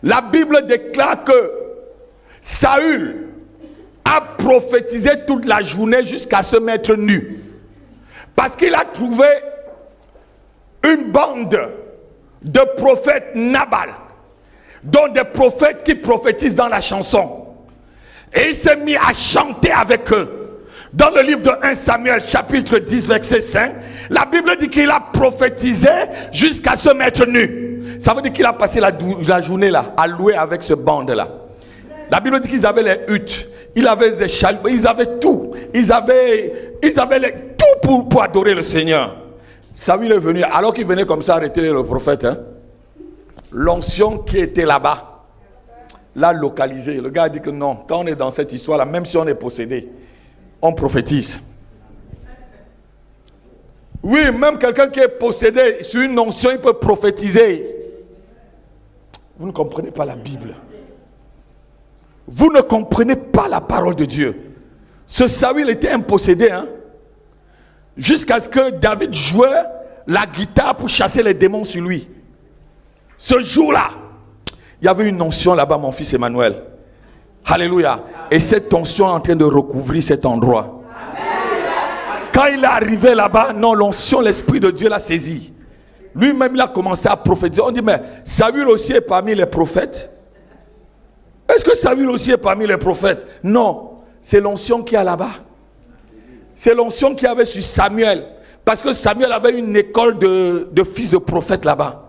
La Bible déclare que Saül a prophétisé toute la journée jusqu'à se mettre nu. Parce qu'il a trouvé une bande de prophètes Nabal, dont des prophètes qui prophétisent dans la chanson. Et il s'est mis à chanter avec eux. Dans le livre de 1 Samuel, chapitre 10, verset 5, la Bible dit qu'il a prophétisé jusqu'à se mettre nu. Ça veut dire qu'il a passé la journée là, à louer avec ce bande-là. La Bible dit qu'ils avaient les huttes, ils avaient des chalumeaux, ils avaient tout. Ils avaient tout pour adorer le Seigneur. Saül est venu, alors qu'il venait comme ça arrêter le prophète. L'onction qui était là-bas, l'a localisé. Le gars a dit que non, quand on est dans cette histoire-là, même si on est possédé, on prophétise. Oui, même quelqu'un qui est possédé sur une onction, il peut prophétiser. Vous ne comprenez pas la Bible. Vous ne comprenez pas la parole de Dieu. Ce Saül était un possédé, jusqu'à ce que David jouait la guitare pour chasser les démons sur lui. Ce jour-là, il y avait une onction là-bas, mon fils Emmanuel. Alléluia. Et cette onction est en train de recouvrir cet endroit. Quand il est arrivé là-bas, non, l'onction, l'Esprit de Dieu l'a saisi. Lui-même, il a commencé à prophétiser. On dit, mais Saül aussi est parmi les prophètes. Est-ce que Saül aussi est parmi les prophètes? Non, c'est l'onction qui est là-bas. C'est l'onction qu'il y avait sur Samuel. Parce que Samuel avait une école de fils de prophètes là-bas.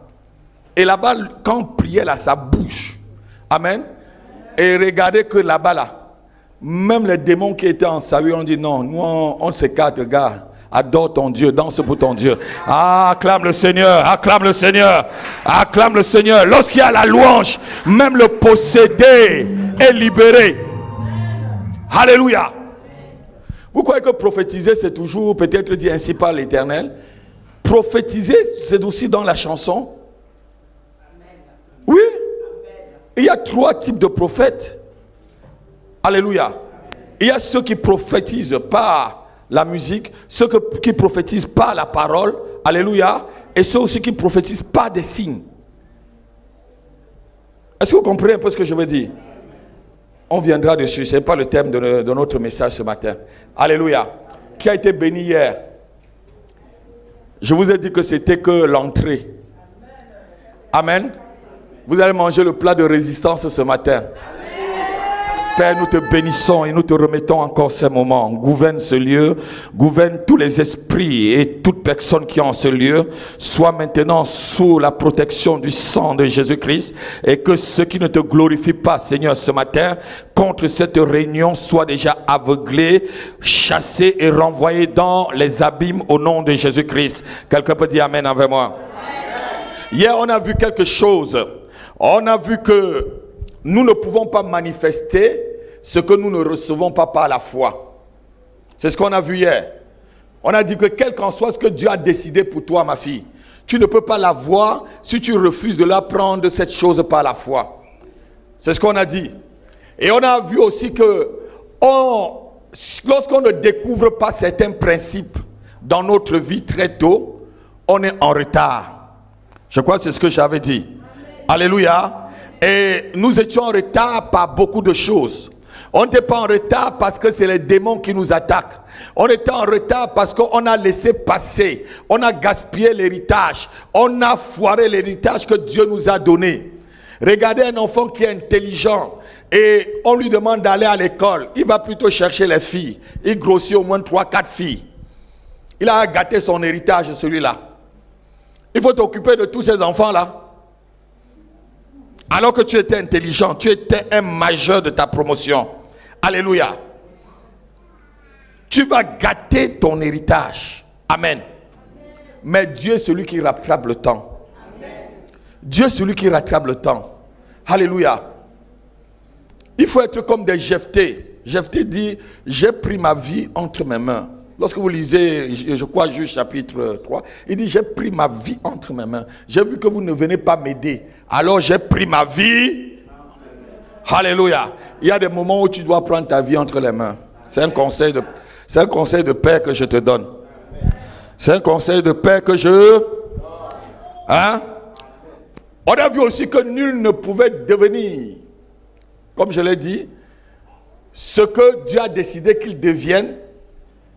Et là-bas, quand on priait là, ça bouge. Amen. Et regardez que là-bas, là, même les démons qui étaient en Saül, on dit non, nous on s'écarte, gars. Adore ton Dieu, danse pour ton Dieu. Acclame le Seigneur, acclame le Seigneur, acclame le Seigneur. Lorsqu'il y a la louange, même le possédé est libéré. Alléluia. Vous croyez que prophétiser, c'est toujours peut-être dit ainsi par l'Éternel? Prophétiser, c'est aussi dans la chanson. Oui. Il y a 3 types de prophètes. Alléluia. Il y a ceux qui prophétisent par la musique, ceux qui prophétisent par la parole. Alléluia. Et ceux aussi qui prophétisent par des signes. Est-ce que vous comprenez un peu ce que je veux dire? On viendra dessus. Ce n'est pas le thème de notre message ce matin. Alléluia. Qui a été béni hier? Je vous ai dit que c'était que l'entrée. Amen. Vous allez manger le plat de résistance ce matin. Père, nous te bénissons et nous te remettons encore ces moments. Gouverne ce lieu, gouverne tous les esprits et toute personne qui est en ce lieu, soit maintenant sous la protection du sang de Jésus-Christ, et que ceux qui ne te glorifient pas, Seigneur, ce matin, contre cette réunion, soient déjà aveuglés, chassés et renvoyés dans les abîmes au nom de Jésus-Christ. Quelqu'un peut dire Amen avec moi? Hier, on a vu quelque chose. On a vu que nous ne pouvons pas manifester ce que nous ne recevons pas par la foi. C'est ce qu'on a vu hier. On a dit que quel qu'en soit ce que Dieu a décidé pour toi, ma fille, tu ne peux pas l'avoir si tu refuses de l'apprendre cette chose par la foi. C'est ce qu'on a dit. Et on a vu aussi que lorsqu'on ne découvre pas certains principes dans notre vie très tôt, on est en retard. Je crois que c'est ce que j'avais dit. Alléluia. Et nous étions en retard par beaucoup de choses. On n'était pas en retard parce que c'est les démons qui nous attaquent. On était en retard parce qu'on a laissé passer. On a gaspillé l'héritage. On a foiré l'héritage que Dieu nous a donné. Regardez un enfant qui est intelligent et on lui demande d'aller à l'école. Il va plutôt chercher les filles. Il grossit au moins 3-4 filles. Il a gâté son héritage, celui-là. Il faut t'occuper de tous ces enfants-là. Alors que tu étais intelligent, tu étais un majeur de ta promotion. Alléluia. Tu vas gâter ton héritage. Amen. Mais Dieu est celui qui rattrape le temps. Dieu est celui qui rattrape le temps. Alléluia. Il faut être comme des Jephthé. Jephthé dit, j'ai pris ma vie entre mes mains. Lorsque vous lisez, je crois, Juge chapitre 3, il dit, j'ai pris ma vie entre mes mains. J'ai vu que vous ne venez pas m'aider. Alors j'ai pris ma vie. Alléluia. Il y a des moments où tu dois prendre ta vie entre les mains. C'est un conseil de père que je te donne. C'est un conseil de paix que je... Hein? On a vu aussi que nul ne pouvait devenir, comme je l'ai dit, ce que Dieu a décidé qu'il devienne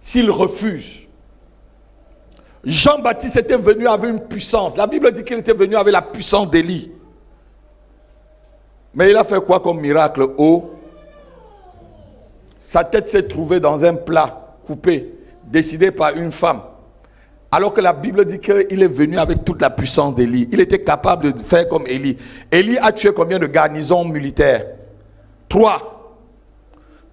s'il refuse. Jean-Baptiste était venu avec une puissance. La Bible dit qu'il était venu avec la puissance d'Élie. Mais il a fait quoi comme miracle? Sa tête s'est trouvée dans un plat coupé, décidé par une femme. Alors que la Bible dit qu'il est venu avec toute la puissance d'Élie. Il était capable de faire comme Élie. Élie a tué combien de garnisons militaires? 3.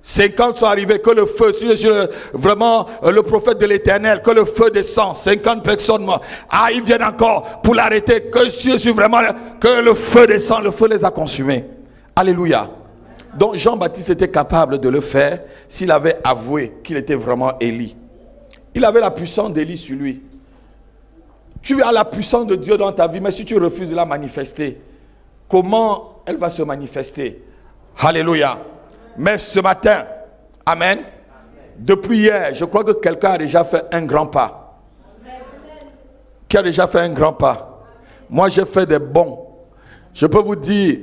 50 sont arrivés, que le feu, si je suis vraiment le prophète de l'Éternel, que le feu descend, 50 personnes mortes. Ah, ils viennent encore pour l'arrêter, que si je suis vraiment, que le feu descend, le feu les a consumés. Alléluia. Donc Jean-Baptiste était capable de le faire s'il avait avoué qu'il était vraiment Élie. Il avait la puissance d'Élie sur lui. Tu as la puissance de Dieu dans ta vie, mais si tu refuses de la manifester, comment elle va se manifester? Alléluia. Mais ce matin, amen, depuis hier, je crois que quelqu'un a déjà fait un grand pas. Qui a déjà fait un grand pas? Moi, j'ai fait des bons. Je peux vous dire,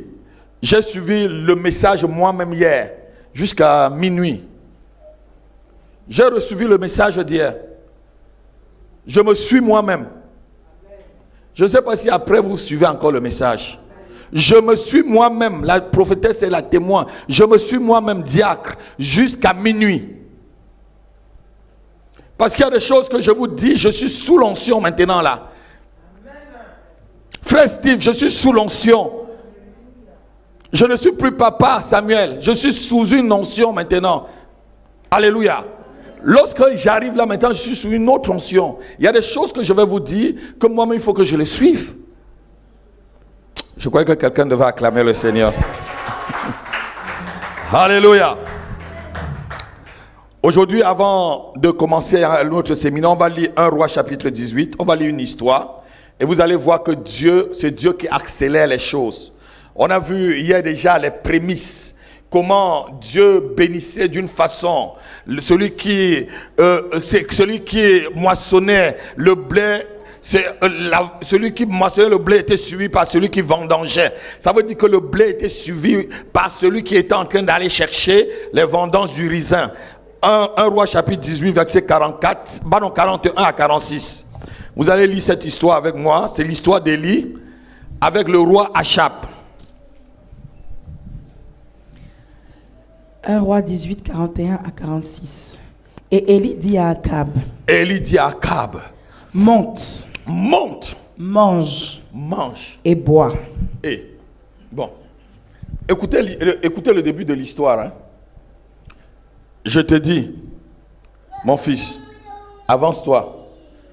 j'ai suivi le message moi-même hier, jusqu'à minuit. J'ai reçu le message d'hier. Je me suis moi-même. Je ne sais pas si après vous suivez encore le message. Je me suis moi-même, la prophétesse est la témoin, je me suis moi-même diacre jusqu'à minuit. Parce qu'il y a des choses que je vous dis, je suis sous l'onction maintenant là. Frère Steve, je suis sous l'onction. Je ne suis plus papa Samuel, je suis sous une onction maintenant. Alléluia. Lorsque j'arrive là maintenant, je suis sous une autre onction. Il y a des choses que je vais vous dire, que moi-même il faut que je les suive. Je crois que quelqu'un devait acclamer le Seigneur. Alléluia. Aujourd'hui, avant de commencer notre séminaire, on va lire 1 Roi chapitre 18. On va lire une histoire. Et vous allez voir que Dieu, c'est Dieu qui accélère les choses. On a vu hier déjà les prémices. Comment Dieu bénissait d'une façon. Celui qui moissonnait le blé. Celui qui moissonnait le blé était suivi par celui qui vendangeait. Ça veut dire que le blé était suivi par celui qui était en train d'aller chercher les vendanges du raisin. 1 Roi chapitre 18 verset 41 à 46. Vous allez lire cette histoire avec moi. C'est l'histoire d'Élie avec le roi Achab. 1 Roi 18, 41 à 46. Et Élie dit à Akab. Élie dit à Akab. Monte. Monte. Mange. Mange. Et bois. Et, bon. Écoutez le début de l'histoire. Hein. Je te dis, mon fils, avance-toi.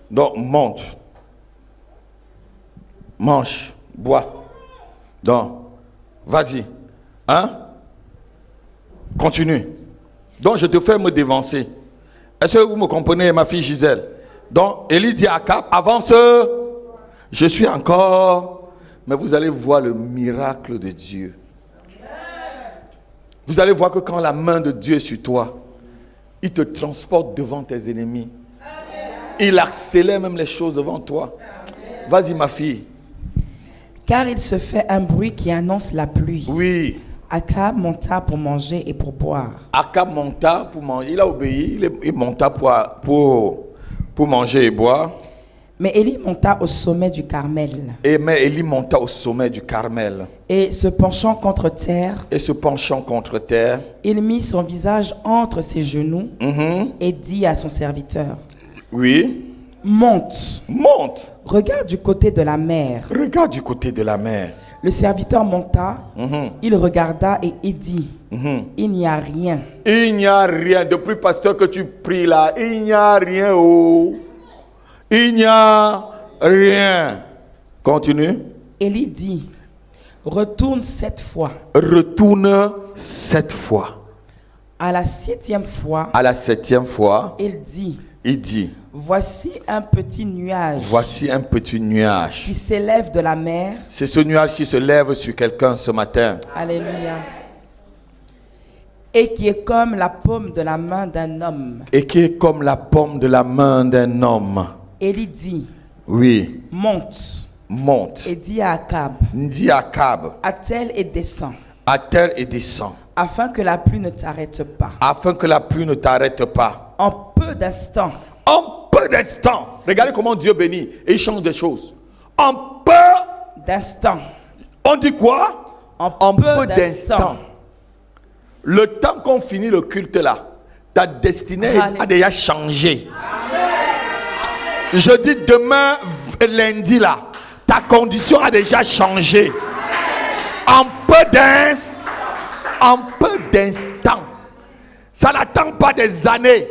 Donc, monte. Mange. Bois. Donc, vas-y. Hein? Continue. Donc, je te fais me dévancer. Est-ce que vous me comprenez, ma fille Gisèle? Donc, Élie dit à Akab, avance. Je suis encore. Mais vous allez voir le miracle de Dieu. Vous allez voir que quand la main de Dieu est sur toi, il te transporte devant tes ennemis. Il accélère même les choses devant toi. Vas-y, ma fille. Car il se fait un bruit qui annonce la pluie. Oui. Akab monta pour manger et pour boire. Akab monta pour manger. Il a obéi. Il monta pour manger et boire. Mais Élie monta au sommet du Carmel. Mais Élie monta au sommet du Carmel. Et se penchant contre terre. Il mit son visage entre ses genoux. Et dit à son serviteur. Oui. Monte. Monte. Regarde du côté de la mer. Le serviteur monta, il regarda et il dit, il n'y a rien. Il n'y a rien. Depuis, pasteur, que tu pries là, il n'y a rien. Oh. Il n'y a rien. Continue. Élie dit, retourne 7 fois. À la 7e fois. Il dit, voici un petit nuage. Qui s'élève de la mer. C'est ce nuage qui se lève sur quelqu'un ce matin. Alléluia. Et qui est comme la paume de la main d'un homme. Élie dit, oui, monte. Monte. Et dit à Akab, Dis à Akab, attelle et descends, attelle et descends, afin que la pluie ne t'arrête pas. afin que la pluie ne t'arrête pas. En peu d'instants, En peu d'instants, regardez comment Dieu bénit et il change des choses. En peu d'instants, on dit quoi? en peu d'instants. Le temps qu'on finit le culte là, ta destinée a déjà changé. Je dis demain, lundi là, ta condition a déjà changé. En peu d'instants. Ça n'attend pas des années.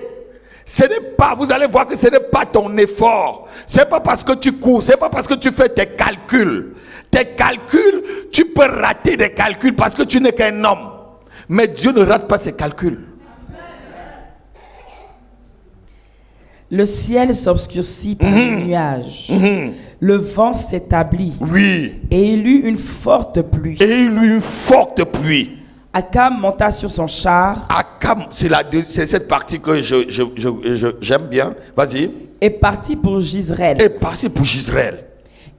Ce n'est pas, vous allez voir que ce n'est pas ton effort. C'est pas parce que tu cours, c'est pas parce que tu fais tes calculs. Tes calculs, tu peux rater des calculs parce que tu n'es qu'un homme. Mais Dieu ne rate pas ses calculs. Le ciel s'obscurcit par les nuages. Le vent s'établit. Oui. Et il eut une forte pluie. Et il eut une forte pluie. Akab monta sur son char. Akab, c'est cette partie que j'aime bien. Vas-y. Et partit pour Jizreel. Et parti pour Jizreel.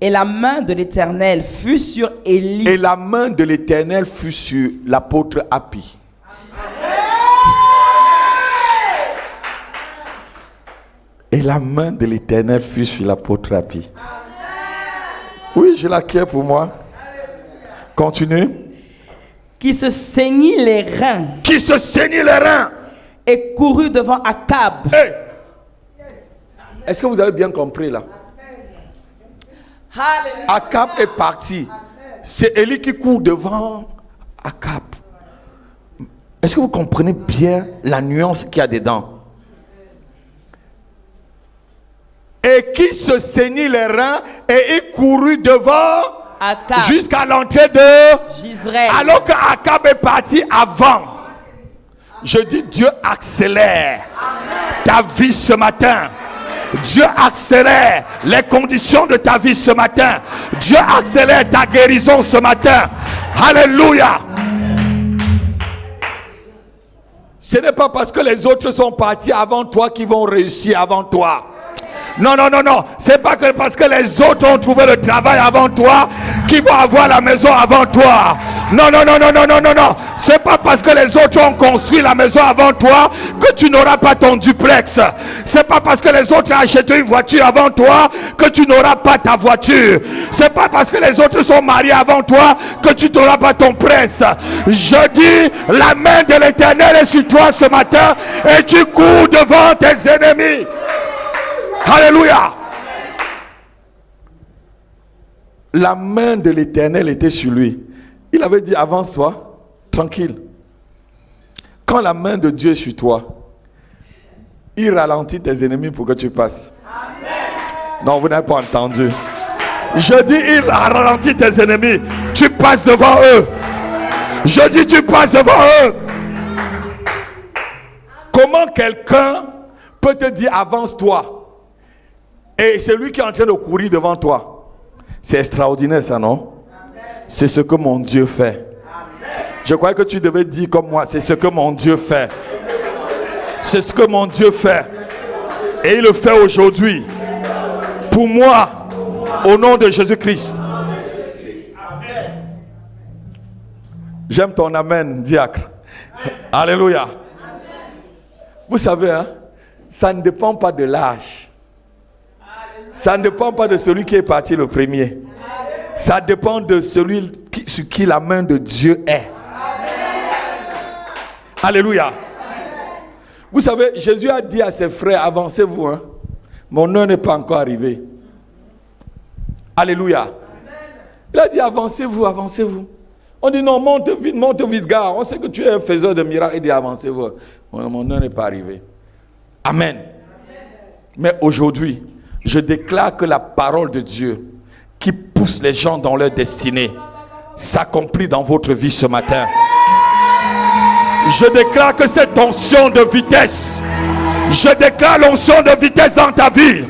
Et la main de l'Éternel fut sur Élie. Et la main de l'Éternel fut sur l'apôtre Api. Et la main de l'Éternel fut sur l'apôtre Api. Oui, je l'acquiers pour moi. Continue. Qui se saignit les reins. Qui se saignit les reins. Et courut devant Akab. Hey. Est-ce que vous avez bien compris là? Akab est parti. C'est Élie qui court devant Akab. Est-ce que vous comprenez bien la nuance qu'il y a dedans? Et qui se saignit les reins et il courut devant Akab jusqu'à l'entrée de Jizreel. Alors que Akab est parti avant. Je dis Dieu accélère ta vie ce matin. Dieu accélère les conditions de ta vie ce matin. Dieu accélère ta guérison ce matin. Alléluia. Ce n'est pas parce que les autres sont partis avant toi qu'ils vont réussir avant toi. Non, non, non, non. C'est pas que parce que les autres ont trouvé le travail avant toi qu'ils vont avoir la maison avant toi. Non, non, non, non, non, non, non, non. C'est pas parce que les autres ont construit la maison avant toi que tu n'auras pas ton duplex. C'est pas parce que les autres ont acheté une voiture avant toi que tu n'auras pas ta voiture. C'est pas parce que les autres sont mariés avant toi que tu n'auras pas ton prince. Je dis, la main de l'Éternel est sur toi ce matin et tu cours devant tes ennemis. Alléluia. La main de l'Éternel était sur lui. Il avait dit, avance-toi, tranquille. Quand la main de Dieu est sur toi, il ralentit tes ennemis pour que tu passes. Amen. Non, vous n'avez pas entendu. Je dis, il ralentit tes ennemis. Tu passes devant eux. Je dis, tu passes devant eux. Comment quelqu'un peut te dire, avance-toi? Et c'est lui qui est en train de courir devant toi. C'est extraordinaire ça, non? C'est ce que mon Dieu fait. Je croyais que tu devais dire comme moi, c'est ce que mon Dieu fait. C'est ce que mon Dieu fait. Et il le fait aujourd'hui. Pour moi, au nom de Jésus-Christ. J'aime ton amen, diacre. Alléluia. Vous savez, hein, ça ne dépend pas de l'âge. Ça ne dépend pas de celui qui est parti le premier. Ça dépend de celui sur qui la main de Dieu est. Alléluia. Vous savez, Jésus a dit à ses frères, avancez-vous. Hein. Mon heure n'est pas encore arrivée. Alléluia. Il a dit, avancez-vous, avancez-vous. On dit, non, monte vite, gars. On sait que tu es un faiseur de miracles. Il dit, avancez-vous. Mon heure n'est pas arrivée. Amen. Mais aujourd'hui, je déclare que la parole de Dieu qui pousse les gens dans leur destinée s'accomplit dans votre vie ce matin. Je déclare que cette onction de vitesse, je déclare l'onction de vitesse dans ta vie.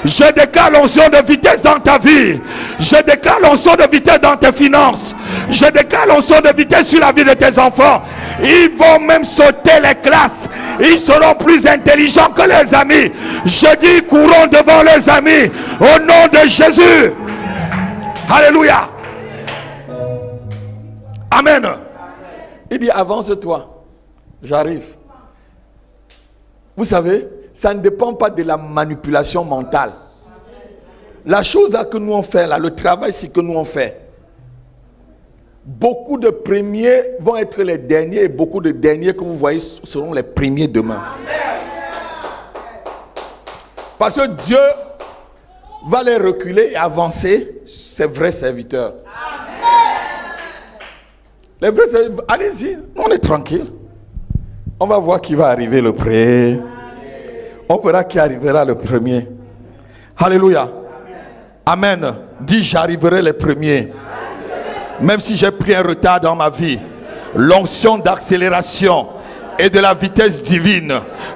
Je déclare l'onction de vitesse dans ta vie. Je déclare l'onction de vitesse dans tes finances. Je déclare l'onction de vitesse sur la vie de tes enfants. Ils vont même sauter les classes. Ils seront plus intelligents que leurs amis. Je dis, courons devant leurs amis au nom de Jésus. Alléluia. Amen. Il dit, avance-toi. J'arrive. Vous savez, ça ne dépend pas de la manipulation mentale. La chose là que nous on fait, là, le travail c'est que nous on fait. Beaucoup de premiers vont être les derniers et beaucoup de derniers que vous voyez seront les premiers demain. Parce que Dieu va les reculer et avancer ses vrais serviteurs. Les vrais serviteurs, allez-y, on est tranquille. On va voir qui va arriver le premier. On verra qui arrivera le premier. Alléluia. Amen. Dis, j'arriverai le premier. Même si j'ai pris un retard dans ma vie, l'onction d'accélération et de la vitesse divine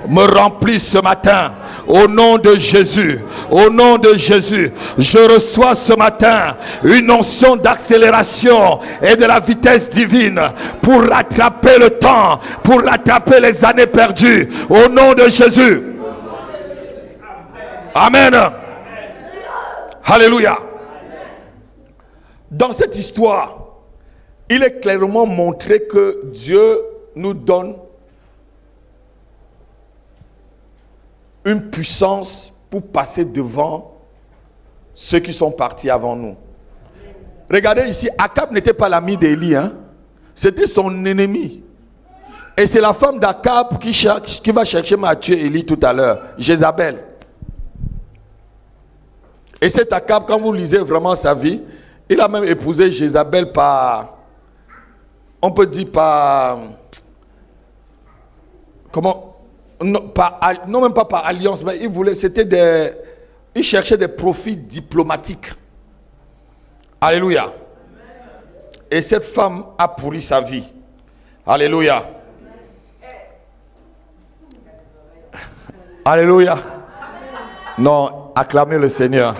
me remplit ce matin. Au nom de Jésus, au nom de Jésus, je reçois ce matin une onction d'accélération et de la vitesse divine pour rattraper le temps, pour rattraper les années perdues. Au nom de Jésus. Amen. Alléluia. Dans cette histoire, il est clairement montré que Dieu nous donne une puissance pour passer devant ceux qui sont partis avant nous. Regardez ici, Akab n'était pas l'ami d'Élie, hein? C'était son ennemi. Et c'est la femme d'Akab qui va chercher à tuer Élie tout à l'heure, Jézabel. Et cet Akab, quand vous lisez vraiment sa vie, il a même épousé Jézabel par, on peut dire par, comment, non même pas par alliance, mais il cherchait des profits diplomatiques. Alléluia. Et cette femme a pourri sa vie. Alléluia. Alléluia. Non, acclamez le Seigneur.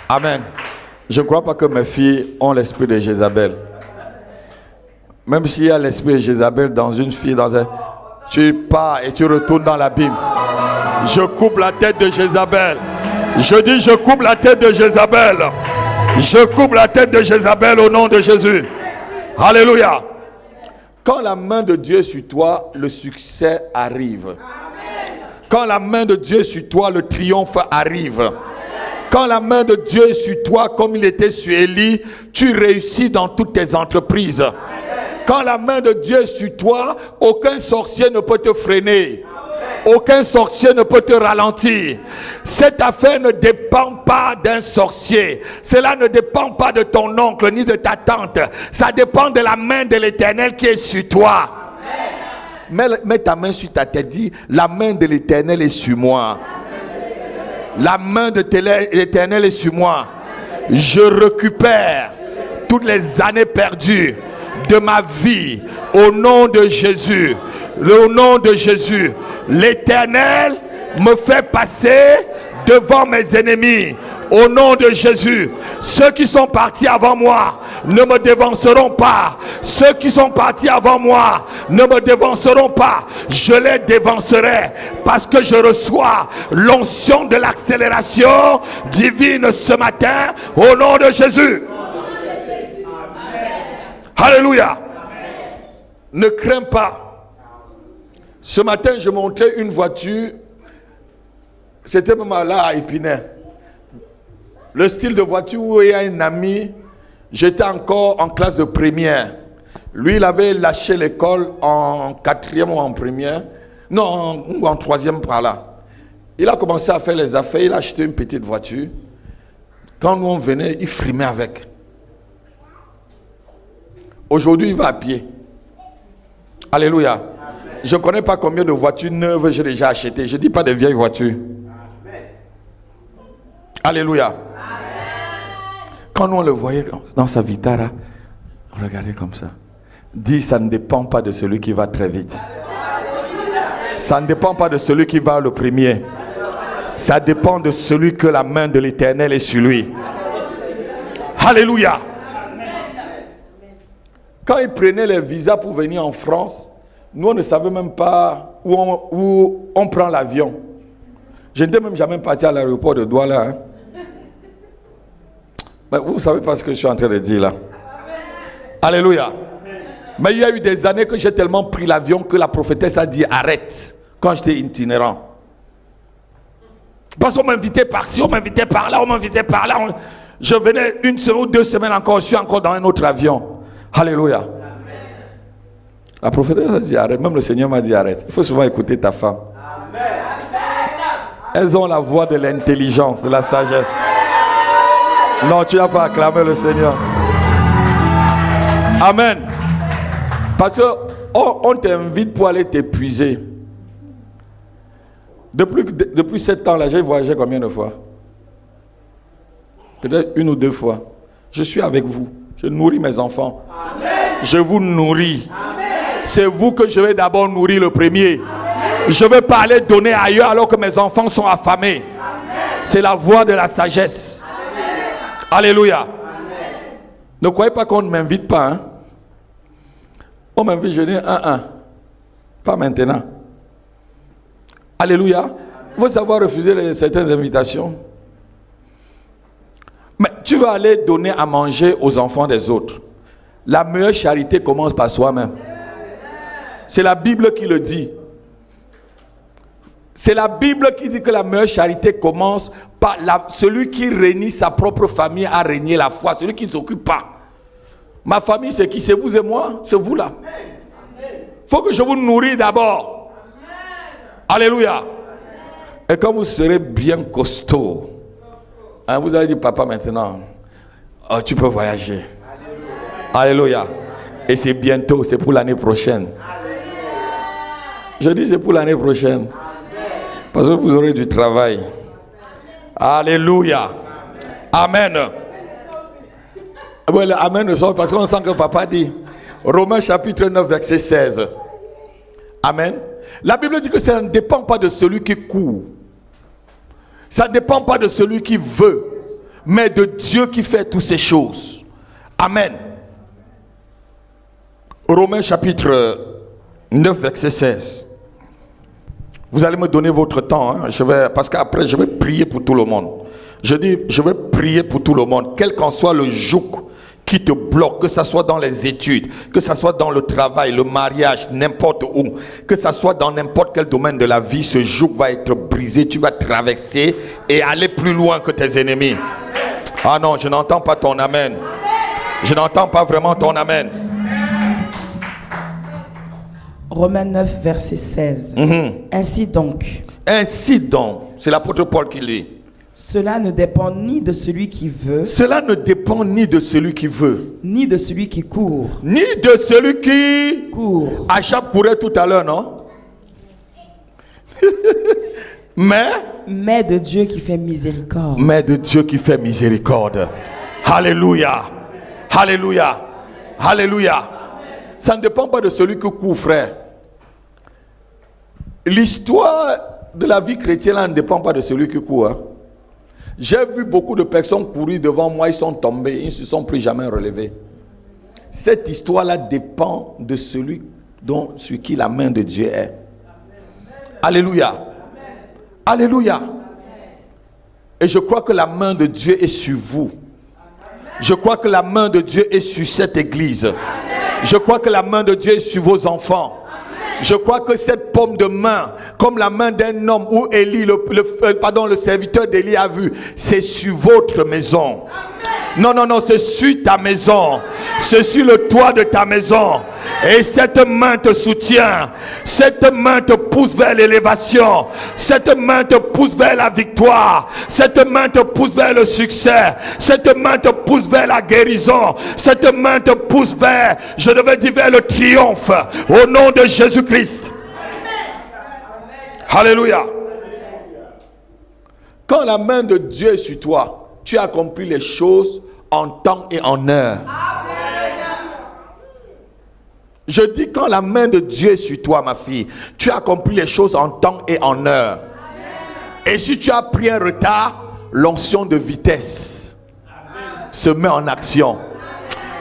Amen. Je ne crois pas que mes filles ont l'esprit de Jézabel. Même s'il y a l'esprit de Jézabel dans une fille, tu pars et tu retournes dans l'abîme. Je coupe la tête de Jézabel. Je dis, je coupe la tête de Jézabel. Je coupe la tête de Jézabel au nom de Jésus. Alléluia. Quand la main de Dieu est sur toi, le succès arrive. Quand la main de Dieu est sur toi, le triomphe arrive. Quand la main de Dieu est sur toi, comme il était sur Élie, tu réussis dans toutes tes entreprises. Quand la main de Dieu est sur toi, aucun sorcier ne peut te freiner. Aucun sorcier ne peut te ralentir. Cette affaire ne dépend pas d'un sorcier. Cela ne dépend pas de ton oncle ni de ta tante. Ça dépend de la main de l'Éternel qui est sur toi. Mets ta main sur ta tête. Dis, la main de l'Éternel est sur moi. La main de l'Éternel est sur moi. Je récupère toutes les années perdues de ma vie au nom de Jésus. Au nom de Jésus, l'Éternel me fait passer devant mes ennemis. Au nom de Jésus, ceux qui sont partis avant moi ne me dévanceront pas. Ceux qui sont partis avant moi ne me dévanceront pas. Je les dévancerai parce que je reçois l'onction de l'accélération divine ce matin au nom de Jésus. Alléluia. Ne crains pas. Ce matin, je montrais une voiture. C'était même là à Épinay. Le style de voiture où il y a un ami. J'étais encore en classe de première. Lui, il avait lâché l'école en quatrième ou en première. Non, ou en troisième par là. Il a commencé à faire les affaires. Il a acheté une petite voiture. Quand nous on venait, il frimait avec. Aujourd'hui, il va à pied. Alléluia. Je ne connais pas combien de voitures neuves j'ai déjà achetées. Je ne dis pas des vieilles voitures. Alléluia. Quand nous on le voyait dans sa Vitara, on regardait comme ça. Dis, ça ne dépend pas de celui qui va très vite. Ça ne dépend pas de celui qui va le premier. Ça dépend de celui que la main de l'Éternel est sur lui. Alléluia. Quand ils prenaient les visas pour venir en France, nous on ne savait même pas où on prend l'avion. Je n'étais même jamais parti à l'aéroport de Douala. Hein. Mais vous ne savez pas ce que je suis en train de dire là. Alléluia. Mais il y a eu des années que j'ai tellement pris l'avion que la prophétesse a dit arrête quand j'étais itinérant. Parce qu'on m'invitait par-ci, on m'invitait par-là, on m'invitait par-là. Je venais 1 semaine ou 2 semaines encore, je suis encore dans un autre avion. Alléluia. La prophétesse a dit arrête, même le Seigneur m'a dit arrête. Il faut souvent écouter ta femme. Elles ont la voix de l'intelligence, de la sagesse. Non, tu n'as pas acclamé le Seigneur. Amen. Parce qu'on t'invite pour aller t'épuiser. Depuis 7 ans là, j'ai voyagé combien de fois? Peut-être 1 ou 2 fois. Je suis avec vous. Je nourris mes enfants. Amen. Je vous nourris. Amen. C'est vous que je vais d'abord nourrir le premier. Amen. Je ne vais pas aller donner ailleurs alors que mes enfants sont affamés. Amen. C'est la voix de la sagesse. Amen. Alléluia. Amen. Ne croyez pas qu'on ne m'invite pas. Hein? On m'invite, je dis pas maintenant. Alléluia. Il faut savoir refuser certaines invitations. Mais tu vas aller donner à manger aux enfants des autres. La meilleure charité commence par soi-même. C'est la Bible qui le dit. C'est la Bible qui dit que la meilleure charité commence par celui qui réunit sa propre famille à régner la foi. Celui qui ne s'occupe pas. Ma famille, c'est qui? C'est vous et moi? C'est vous là. Il faut que je vous nourris d'abord. Alléluia. Et quand vous serez bien costaud, hein, vous allez dire papa maintenant, oh, tu peux voyager. Alléluia. Et c'est bientôt, c'est pour l'année prochaine. Je dis c'est pour l'année prochaine. Parce que vous aurez du travail. Alléluia. Amen. Well, amen, parce qu'on sent que papa dit. Romains chapitre 9, verset 16. Amen. La Bible dit que ça ne dépend pas de celui qui court. Ça ne dépend pas de celui qui veut, mais de Dieu qui fait toutes ces choses. Amen. Romains chapitre 9, verset 16. Vous allez me donner votre temps, hein? Parce qu'après je vais prier pour tout le monde. Je dis, je vais prier pour tout le monde, quel qu'en soit le joug qui te bloque, que ce soit dans les études, que ce soit dans le travail, le mariage, n'importe où, que ce soit dans n'importe quel domaine de la vie, ce joug va être brisé, tu vas traverser et aller plus loin que tes ennemis. Ah non, je n'entends pas ton amen. Je n'entends pas vraiment ton amen. Romains 9, verset 16. Ainsi donc, c'est l'apôtre Paul qui lit. Cela ne dépend ni de celui qui veut. Cela ne dépend ni de celui qui veut. Ni de celui qui court. Ni de celui qui court. Achab courait tout à l'heure, non? Mais de Dieu qui fait miséricorde. Mais de Dieu qui fait miséricorde. Alléluia. Alléluia. Alléluia. Ça ne dépend pas de celui qui court, frère. L'histoire de la vie chrétienne là, ne dépend pas de celui qui court. Hein. J'ai vu beaucoup de personnes courir devant moi, ils sont tombés, ils ne se sont plus jamais relevés. Cette histoire-là dépend de celui sur qui la main de Dieu est. Alléluia. Alléluia. Et je crois que la main de Dieu est sur vous. Je crois que la main de Dieu est sur cette église. Je crois que la main de Dieu est sur vos enfants. Je crois que cette paume de main, comme la main d'un homme où Élie, le serviteur d'Élie a vu, c'est sur votre maison. Non, c'est sur ta maison. C'est sur le toit de ta maison. Et cette main te soutient. Cette main te pousse vers l'élévation. Cette main te pousse vers la victoire. Cette main te pousse vers le succès. Cette main te pousse vers la guérison. Cette main te pousse vers, je devais dire, vers le triomphe. Au nom de Jésus-Christ. Alléluia. Quand la main de Dieu est sur toi, tu accomplis les choses en temps et en heure. Je dis, quand la main de Dieu est sur toi, ma fille, tu as accompli les choses en temps et en heure. Et si tu as pris un retard, l'onction de vitesse se met en action.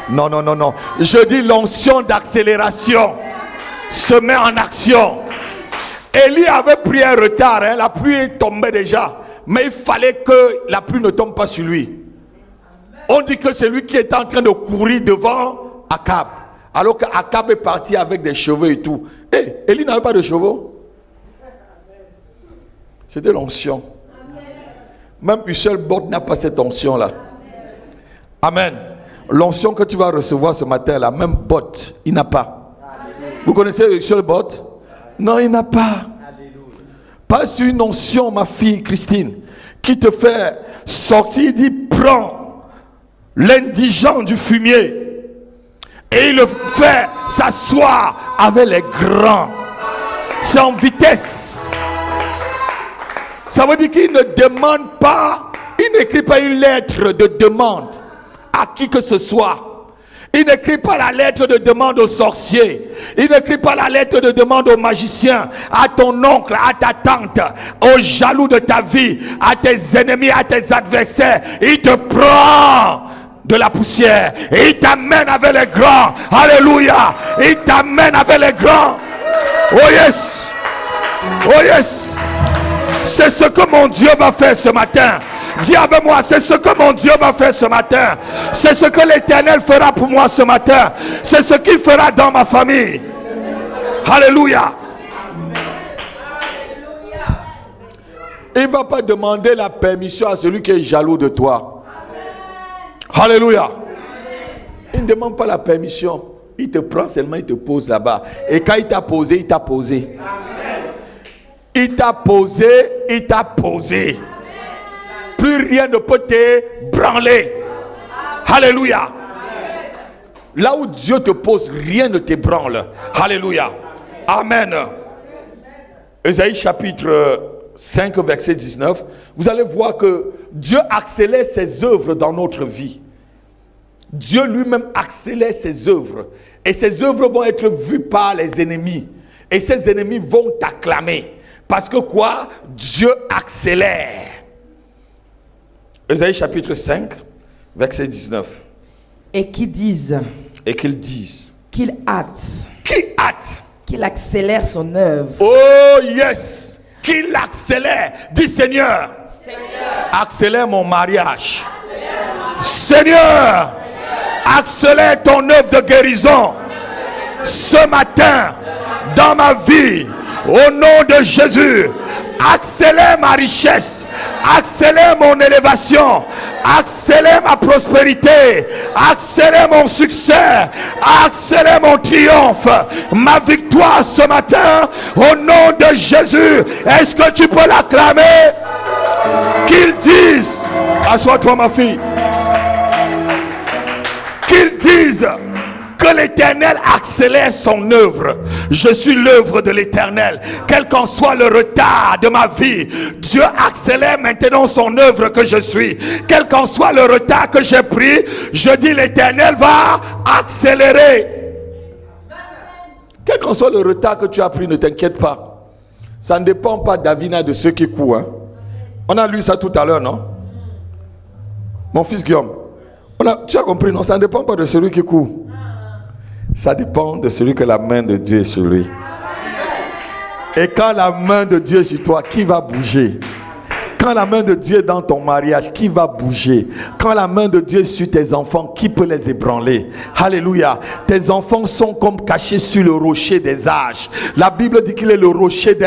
Non, non, non, non. Je dis l'onction d'accélération se met en action. Élie avait pris un retard, hein, la pluie tombait déjà. Mais il fallait que la pluie ne tombe pas sur lui. On dit que c'est lui qui était en train de courir devant Akab. Alors qu'Akab est parti avec des cheveux et tout. Et Élie n'avait pas de chevaux. C'était l'onction. Même Usain Bolt n'a pas cette onction-là. Amen. L'onction que tu vas recevoir ce matin, la même botte, il n'a pas. Vous connaissez Usain Bolt? Non, il n'a pas. Pas sur une onction, ma fille Christine, qui te fait sortir. Il dit, prends l'indigent du fumier et il le fait s'asseoir avec les grands. C'est en vitesse. Ça veut dire qu'il ne demande pas, il n'écrit pas une lettre de demande à qui que ce soit. Il n'écrit pas la lettre de demande aux sorciers. Il n'écrit pas la lettre de demande aux magiciens, à ton oncle, à ta tante, aux jaloux de ta vie, à tes ennemis, à tes adversaires. Il te prend de la poussière et il t'amène avec les grands. Alléluia. Il t'amène avec les grands. Oh yes. Oh yes. C'est ce que mon Dieu va faire ce matin. Dis avec moi, c'est ce que mon Dieu va faire ce matin. C'est ce que l'Éternel fera pour moi ce matin. C'est ce qu'il fera dans ma famille. Alléluia. Il ne va pas demander la permission à celui qui est jaloux de toi. Alléluia. Il ne demande pas la permission. Il te prend seulement, il te pose là-bas. Et quand il t'a posé, il t'a posé. Il t'a posé, il t'a posé. Plus rien ne peut te branler. Alléluia. Là où Dieu te pose, rien ne t'ébranle. Alléluia. Amen. Ésaïe chapitre 5, verset 19. Vous allez voir que Dieu accélère ses œuvres dans notre vie. Dieu lui-même accélère ses œuvres. Et ses œuvres vont être vues par les ennemis. Et ces ennemis vont t'acclamer. Parce que quoi? Dieu accélère. Ésaïe chapitre 5, verset 19. Et qu'ils disent. Et qu'ils disent. Qu'il hâte. Qui hâte? Qu'il accélère son œuvre. Oh yes. Qu'il accélère. Dis Seigneur. Seigneur. Accélère mon mariage. Seigneur. Accélère ton œuvre de guérison. Ce matin. Dans ma vie. Au nom de Jésus, accélère ma richesse, accélère mon élévation, accélère ma prospérité, accélère mon succès, accélère mon triomphe, ma victoire ce matin, au nom de Jésus. Est-ce que tu peux l'acclamer? Qu'ils disent, assois-toi ma fille, qu'ils disent que l'Éternel accélère son œuvre. Je suis l'œuvre de l'Éternel. Quel qu'en soit le retard de ma vie, Dieu accélère maintenant son œuvre que je suis. Quel qu'en soit le retard que j'ai pris, je dis l'Éternel va accélérer. Quel qu'en soit le retard que tu as pris, ne t'inquiète pas. Ça ne dépend pas d'Avina de ceux qui courent. Hein. On a lu ça tout à l'heure, non? Mon fils Guillaume. Tu as compris, non? Ça ne dépend pas de celui qui court. Ça dépend de celui que la main de Dieu est sur lui. Et quand la main de Dieu est sur toi, qui va bouger? Quand la main de Dieu est dans ton mariage, qui va bouger? Quand la main de Dieu est sur tes enfants, qui peut les ébranler? Alléluia. Tes enfants sont comme cachés sur le rocher des âges. La Bible dit qu'il est le rocher des...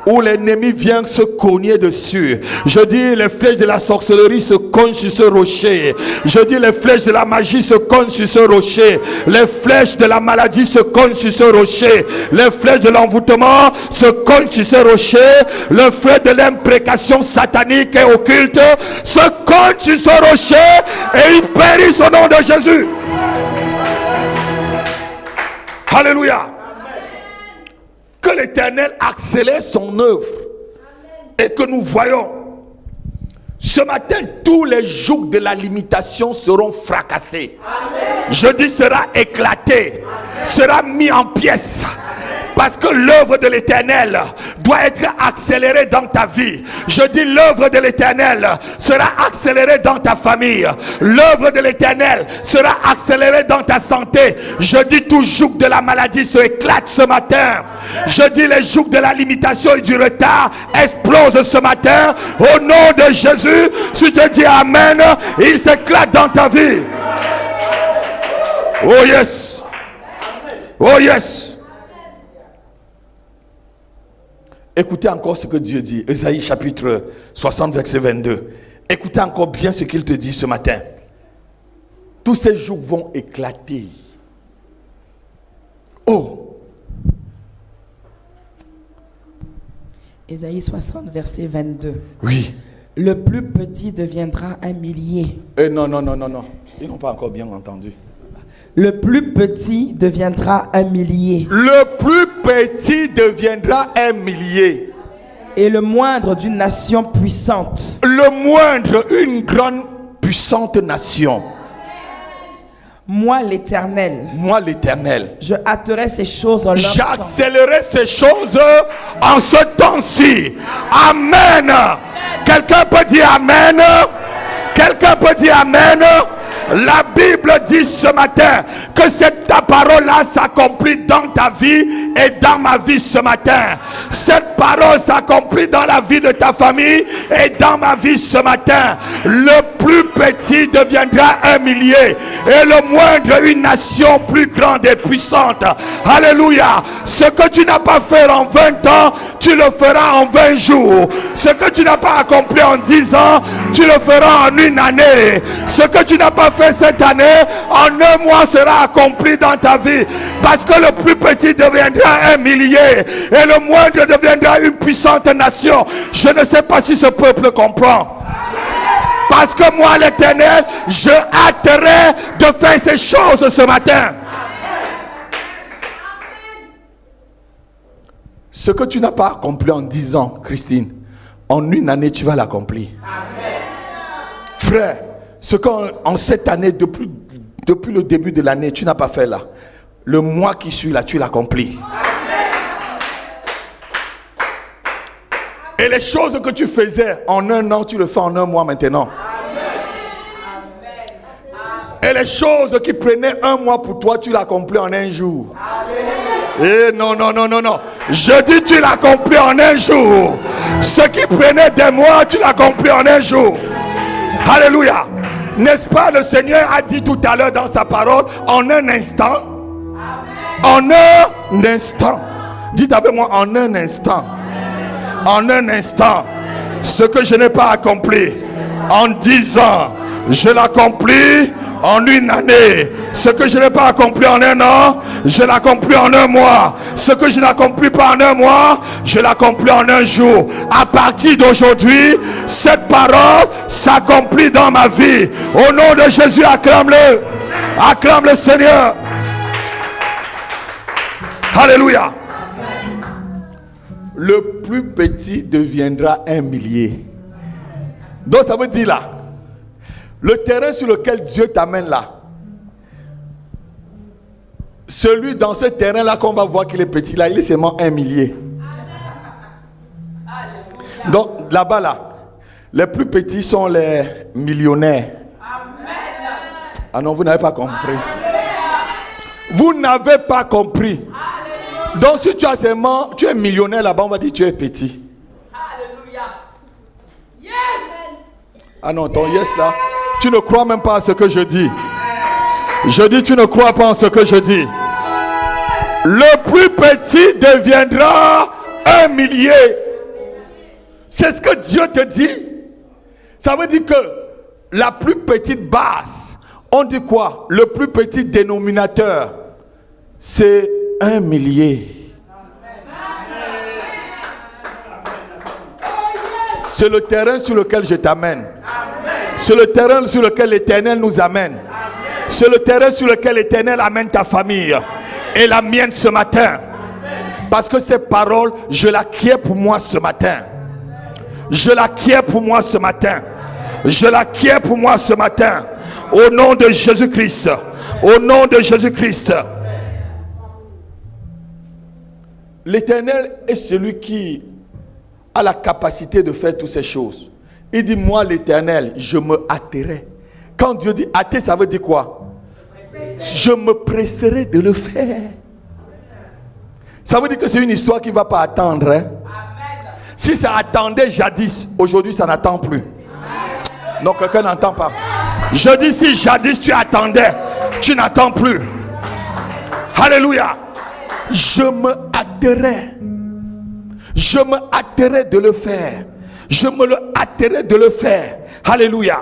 où l'ennemi vient se cogner dessus. Je dis les flèches de la sorcellerie se cognent sur ce rocher. Je dis les flèches de la magie se cognent sur ce rocher. Les flèches de la maladie se cognent sur ce rocher. Les flèches de l'envoûtement se cognent sur ce rocher. Le feu de l'imprécation satanique et occulte se cogne sur ce rocher et il périt au nom de Jésus. Alléluia. Que l'Éternel accélère son œuvre. Et que nous voyons Ce matin, tous les jougs de la limitation seront fracassés. Amen. Je dis sera éclaté, sera mis en pièces. Parce que l'œuvre de l'Éternel doit être accélérée dans ta vie. Je dis l'œuvre de l'Éternel sera accélérée dans ta famille. L'œuvre de l'Éternel sera accélérée dans ta santé. Je dis tout joug de la maladie se éclate ce matin. Je dis les jougs de la limitation et du retard explosent ce matin. Au nom de Jésus, si tu dis Amen, il s'éclate dans ta vie. Oh yes. Oh yes. Écoutez encore ce que Dieu dit. Ésaïe chapitre 60 verset 22. Écoutez encore bien ce qu'il te dit ce matin. Tous ces jours vont éclater. Oh. Ésaïe 60 verset 22. Oui. Le plus petit deviendra un millier. Non. Ils n'ont pas encore bien entendu. Le plus petit deviendra un millier. Le plus petit deviendra un millier. Et le moindre d'une nation puissante. Le moindre, une grande puissante nation. Moi l'Éternel. Moi l'Éternel. Je hâterai ces choses en leur temps. J'accélérerai ces choses en ce temps-ci. Amen. Quelqu'un peut dire Amen. Quelqu'un peut dire Amen. La Bible dit ce matin que ta parole-là s'accomplit dans ta vie et dans ma vie ce matin. Cette parole s'accomplit dans la vie de ta famille et dans ma vie ce matin. Le plus petit deviendra un millier et le moindre une nation plus grande et puissante. Alléluia. Ce que tu n'as pas fait en 20 ans, tu le feras en 20 jours. Ce que tu n'as pas accompli en 10 ans, tu le feras en une année. Ce que tu n'as pas fait cette année, en un mois sera accompli dans ta vie. Parce que le plus petit deviendra un millier et le moindre deviendra une puissante nation. Je ne sais pas si ce peuple comprend. Parce que moi l'Éternel, je hâterai de faire ces choses ce matin. Ce que tu n'as pas accompli en 10 ans, Christine, en une année tu vas l'accomplir. Frère, ce qu'en cette année, depuis le début de l'année, tu n'as pas fait là, le mois qui suit là, tu l'accomplis. Et les choses que tu faisais en un an, tu le fais en un mois maintenant. Et les choses qui prenaient un mois pour toi, tu l'accomplis en un jour. Et non. Je dis tu l'accomplis en un jour. Ce qui prenait des mois, tu l'accomplis en un jour. Alléluia. N'est-ce pas, le Seigneur a dit tout à l'heure dans sa parole, en un instant. En un instant. Dites avec moi, en un instant. En un instant. Ce que je n'ai pas accompli en 10 ans, je l'accomplis en une année. Ce que je n'ai pas accompli en un an, je l'accomplis en un mois. Ce que je n'accomplis pas en un mois, je l'accomplis en un jour. À partir d'aujourd'hui, cette parole s'accomplit dans ma vie. Au nom de Jésus, acclame-le. Acclame le Seigneur. Alléluia. Le plus petit deviendra un millier. Donc ça veut dire là, le terrain sur lequel Dieu t'amène là, celui dans ce terrain là qu'on va voir qu'il est petit là, il est seulement un millier. Donc là-bas là, les plus petits sont les millionnaires. Ah non, vous n'avez pas compris. Vous n'avez pas compris. Donc si tu as seulement, tu es millionnaire là-bas, on va dire tu es petit. Ah non, ton yes là, tu ne crois même pas à ce que je dis. Je dis tu ne crois pas en ce que je dis. Le plus petit deviendra un millier. C'est ce que Dieu te dit. Ça veut dire que la plus petite base, on dit quoi? Le plus petit dénominateur, c'est un millier. C'est le terrain sur lequel je t'amène. C'est le terrain sur lequel l'Éternel nous amène. C'est le terrain sur lequel l'Éternel amène ta famille et la mienne ce matin. Parce que ces paroles, je l'acquiers pour moi ce matin. Je l'acquiers pour moi ce matin. Je l'acquiers pour moi ce matin. Au nom de Jésus-Christ. Au nom de Jésus-Christ. L'Éternel est celui qui a la capacité de faire toutes ces choses. Il dit, moi l'Éternel, je me hâterai. Quand Dieu dit hâter, ça veut dire quoi? Je me presserai de le faire. Ça veut dire que c'est une histoire qui ne va pas attendre. Hein? Si ça attendait jadis, aujourd'hui ça n'attend plus. Non, quelqu'un n'entend pas. Je dis si jadis tu attendais, tu n'attends plus. Alléluia. Je me hâterai. Je me hâterai de le faire. Je me le hâterai de le faire. Alléluia.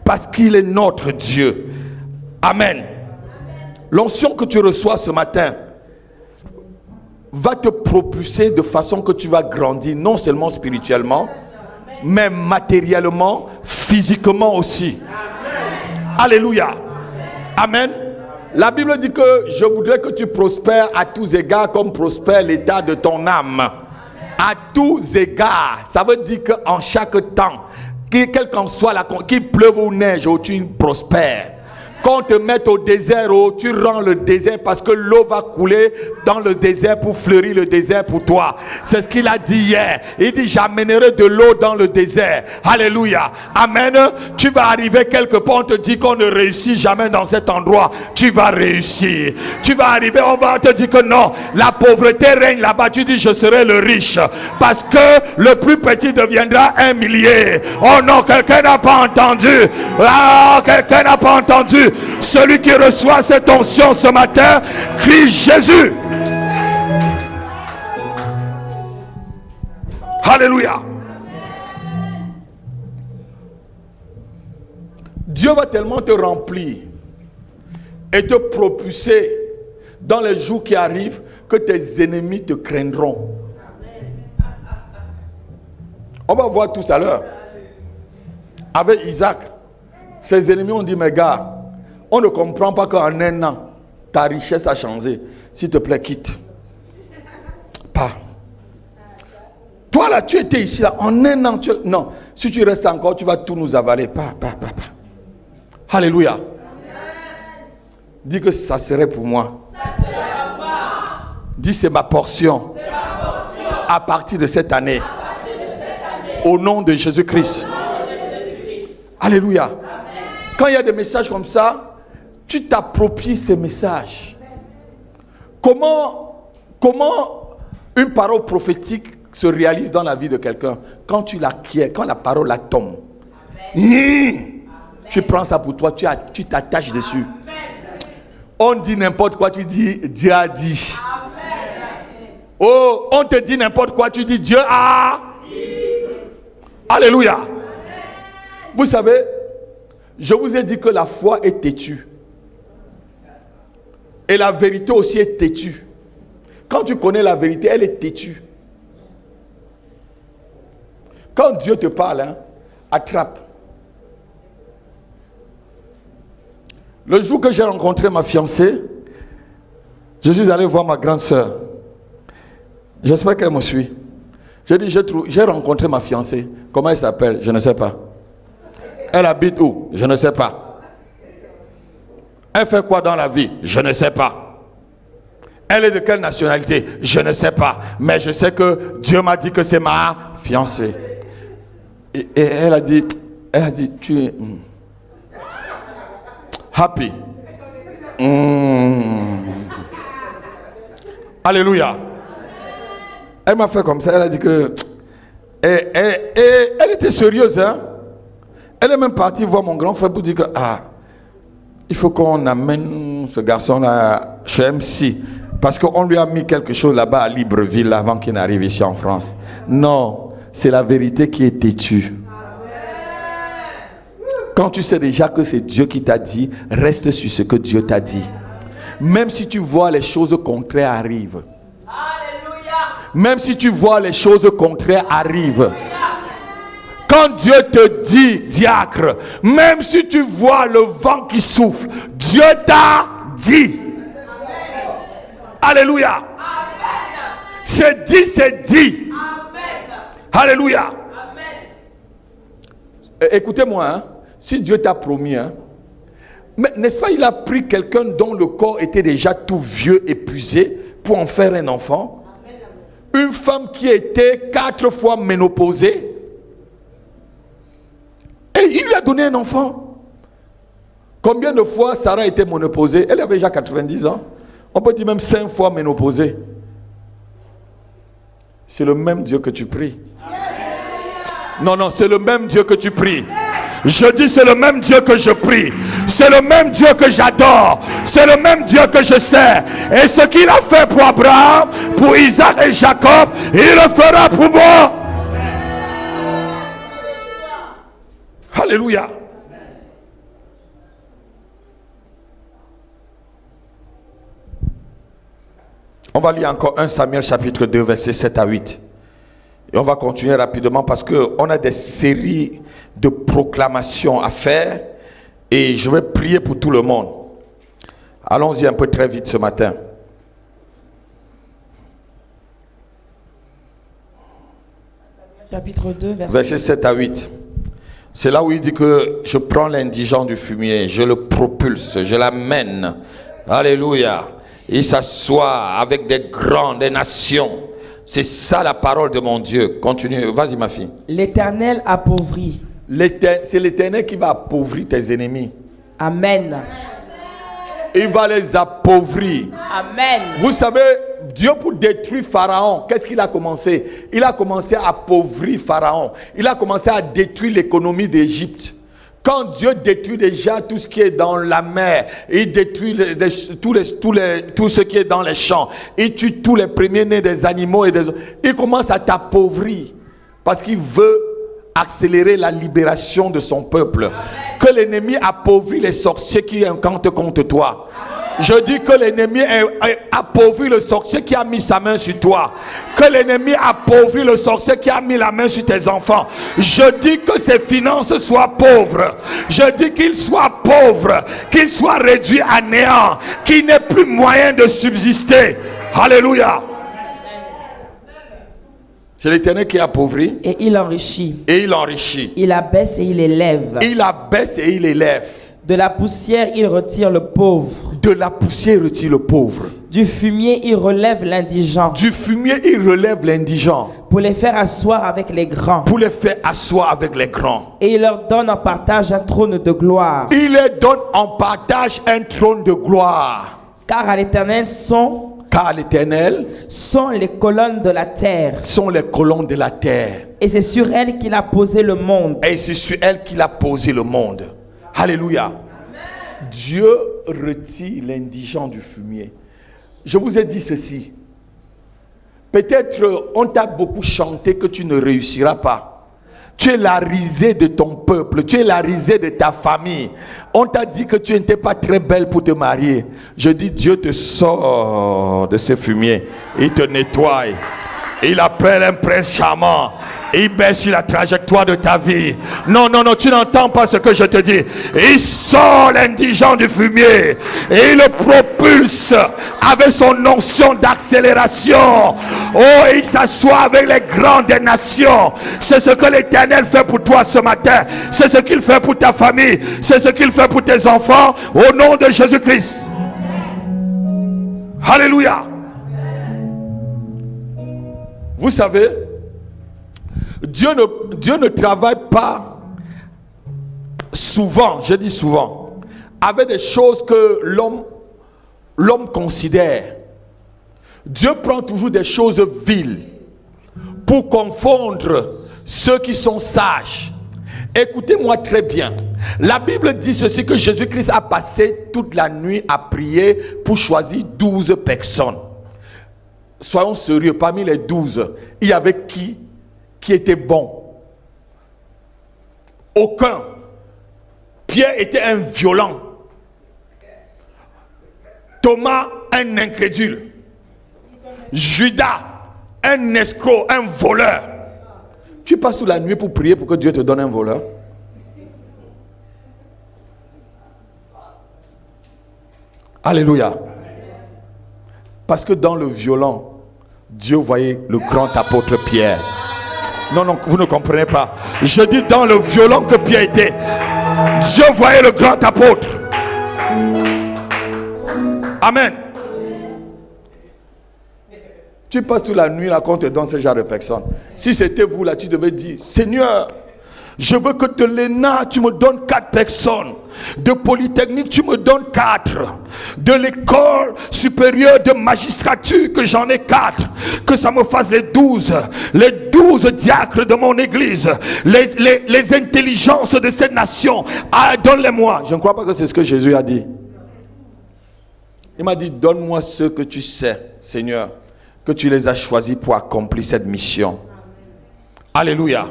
Parce qu'il est notre Dieu. Amen. L'onction que tu reçois ce matin va te propulser de façon que tu vas grandir, non seulement spirituellement, mais matériellement, physiquement aussi. Alléluia. Amen. La Bible dit que je voudrais que tu prospères à tous égards comme prospère l'état de ton âme. À tous égards. Ça veut dire qu'en chaque temps, quel qu'en soit qu'il pleuve ou neige, tu prospères. Qu'on te mette au désert, tu rends le désert parce que l'eau va couler dans le désert pour fleurir le désert pour toi. C'est ce qu'il a dit hier. Il dit, j'amènerai de l'eau dans le désert. Alléluia. Amen. Tu vas arriver quelque part, on te dit qu'on ne réussit jamais dans cet endroit. Tu vas réussir. Tu vas arriver, on va te dire que non, la pauvreté règne là-bas. Tu dis, je serai le riche. Parce que le plus petit deviendra un millier. Oh non, quelqu'un n'a pas entendu. Ah, quelqu'un n'a pas entendu. Celui qui reçoit cette onction ce matin, crie Jésus. Alléluia. Dieu va tellement te remplir et te propulser dans les jours qui arrivent que tes ennemis te craindront. On va voir tout à l'heure. Avec Isaac, ses ennemis ont dit, mais gars, on ne comprend pas qu'en un an, ta richesse a changé. S'il te plaît, quitte. Pas. Toi là, tu étais ici, là, en un an, non. Si tu restes encore, tu vas tout nous avaler. Pas. Alléluia. Amen. Dis que ça serait pour moi. Ça sera pas. Dis c'est ma portion. C'est ma portion. À partir de cette année. Au nom de Jésus-Christ. Alléluia. Amen. Quand il y a des messages comme ça, tu t'appropries ces messages. Comment une parole prophétique se réalise dans la vie de quelqu'un? Quand tu l'acquiers, quand la parole la tombe. Tu prends ça pour toi, tu t'attaches dessus. On dit n'importe quoi, tu dis Dieu a dit. Oh, on te dit n'importe quoi, tu dis Dieu a dit. Alléluia. Vous savez, je vous ai dit que la foi est têtue. Et la vérité aussi est têtue. Quand tu connais la vérité, elle est têtue. Quand Dieu te parle, attrape. Le jour que j'ai rencontré ma fiancée, je suis allé voir ma grande soeur. J'espère qu'elle me suit. J'ai dit, j'ai rencontré ma fiancée. Comment elle s'appelle? Je ne sais pas. Elle habite où? Je ne sais pas. Elle fait quoi dans la vie? Je ne sais pas. Elle est de quelle nationalité? Je ne sais pas. Mais je sais que Dieu m'a dit que c'est ma fiancée. Et elle a dit, tu es happy. Alléluia. Elle m'a fait comme ça. Elle a dit que... Et elle était sérieuse, hein? Elle est même partie voir mon grand frère pour dire que... il faut qu'on amène ce garçon-là chez MC. Parce qu'on lui a mis quelque chose là-bas à Libreville avant qu'il n'arrive ici en France. Non, c'est la vérité qui est têtue. Quand tu sais déjà que c'est Dieu qui t'a dit, reste sur ce que Dieu t'a dit. Même si tu vois les choses contraires arrivent. Même si tu vois les choses contraires arrivent. Quand Dieu te dit, diacre, même si tu vois le vent qui souffle, Dieu t'a dit. Alléluia. C'est dit. Alléluia. Écoutez-moi, hein, si Dieu t'a promis, hein, mais n'est-ce pas, il a pris quelqu'un dont le corps était déjà tout vieux, épuisé, pour en faire un enfant. Une femme qui était 4 fois ménopausée. Et il lui a donné un enfant. Combien de fois Sarah était ménopausée? Elle avait déjà 90 ans. On peut dire même 5 fois ménopausée. C'est le même Dieu que tu pries. Non, non, c'est le même Dieu que tu pries. Je dis c'est le même Dieu que je prie. C'est le même Dieu que j'adore. C'est le même Dieu que je sers. Et ce qu'il a fait pour Abraham, pour Isaac et Jacob, il le fera pour moi. Alléluia. On va lire encore 1 Samuel chapitre 2 versets 7 à 8. Et on va continuer rapidement parce qu'on a des séries de proclamations à faire. Et je vais prier pour tout le monde. Allons-y un peu très vite ce matin. Chapitre 2, verset 7 à 8. C'est là où il dit que je prends l'indigent du fumier, je le propulse, je l'amène. Alléluia. Il s'assoit avec des grands, des nations. C'est ça la parole de mon Dieu. Continue, vas-y ma fille. L'Éternel appauvrit. C'est l'Éternel qui va appauvrir tes ennemis. Amen. Il va les appauvrir. Amen. Vous savez, Dieu pour détruire Pharaon, qu'est-ce qu'il a commencé? Il a commencé à appauvrir Pharaon. Il a commencé à détruire l'économie d'Égypte. Quand Dieu détruit déjà tout ce qui est dans la mer, il détruit tout ce qui est dans les champs, il tue tous les premiers-nés des animaux, il commence à t'appauvrir parce qu'il veut accélérer la libération de son peuple. Amen. Que l'ennemi appauvrit les sorciers qui incantent contre toi. Je dis que l'ennemi appauvrit le sorcier qui a mis sa main sur toi. Que l'ennemi appauvrit le sorcier qui a mis la main sur tes enfants. Je dis que ses finances soient pauvres. Je dis qu'il soit pauvre, qu'il soit réduit à néant, qu'il n'ait plus moyen de subsister. Alléluia. C'est l'Éternel qui appauvrit. Et il enrichit. Et il enrichit. Il abaisse et il élève. Il abaisse et il élève. De la poussière, il retire le pauvre. De la poussière, il retire le pauvre. Du fumier, il relève l'indigent. Du fumier, il relève l'indigent. Pour les faire asseoir avec les grands. Pour les faire asseoir avec les grands. Et il leur donne en partage un trône de gloire. Il leur donne en partage un trône de gloire. Car à l'Éternel sont les colonnes de la terre. Sont les colonnes de la terre. Et c'est sur elles qu'il a posé le monde. Et c'est sur elles qu'il a posé le monde. Alléluia. Amen. Dieu retire l'indigent du fumier. Je vous ai dit ceci. Peut-être on t'a beaucoup chanté que tu ne réussiras pas. Tu es la risée de ton peuple. Tu es la risée de ta famille. On t'a dit que tu n'étais pas très belle pour te marier. Je dis, Dieu te sort de ce fumier. Il te nettoie. Il appelle un prince charmant. Il met sur la trajectoire de ta vie. Non, non, non, tu n'entends pas ce que je te dis. Il sort l'indigent du fumier et il le propulse avec son onction d'accélération. Oh, il s'assoit avec les grands des nations. C'est ce que l'Éternel fait pour toi ce matin. C'est ce qu'il fait pour ta famille. C'est ce qu'il fait pour tes enfants. Au nom de Jésus-Christ. Alléluia. Vous savez, Dieu ne travaille pas souvent, je dis souvent, avec des choses que l'homme considère. Dieu prend toujours des choses viles pour confondre ceux qui sont sages. Écoutez-moi très bien. La Bible dit ceci, que Jésus-Christ a passé toute la nuit à prier pour choisir 12 personnes. Soyons sérieux, parmi les 12, il y avait qui était bon? Aucun. Pierre était un violent. Thomas, un incrédule. Judas, un escroc, un voleur. Tu passes toute la nuit pour prier pour que Dieu te donne un voleur? Alléluia. Parce que dans le violent, Dieu voyait le grand apôtre Pierre. Non, non, vous ne comprenez pas. Je dis dans le violon que Pierre était, Dieu voyait le grand apôtre. Amen. Tu passes toute la nuit là quand tu es dans ce genre de personnes. Si c'était vous là, tu devais dire, Seigneur, je veux que de l'ENA, tu me donnes 4 personnes. De Polytechnique, tu me donnes 4. De l'école supérieure de magistrature, que j'en ai 4. Que ça me fasse les 12 diacres de mon église. Les intelligences de cette nation. Ah, donne-les-moi. Je ne crois pas que c'est ce que Jésus a dit. Il m'a dit, donne-moi ce que tu sais, Seigneur, que tu les as choisis pour accomplir cette mission. Alléluia.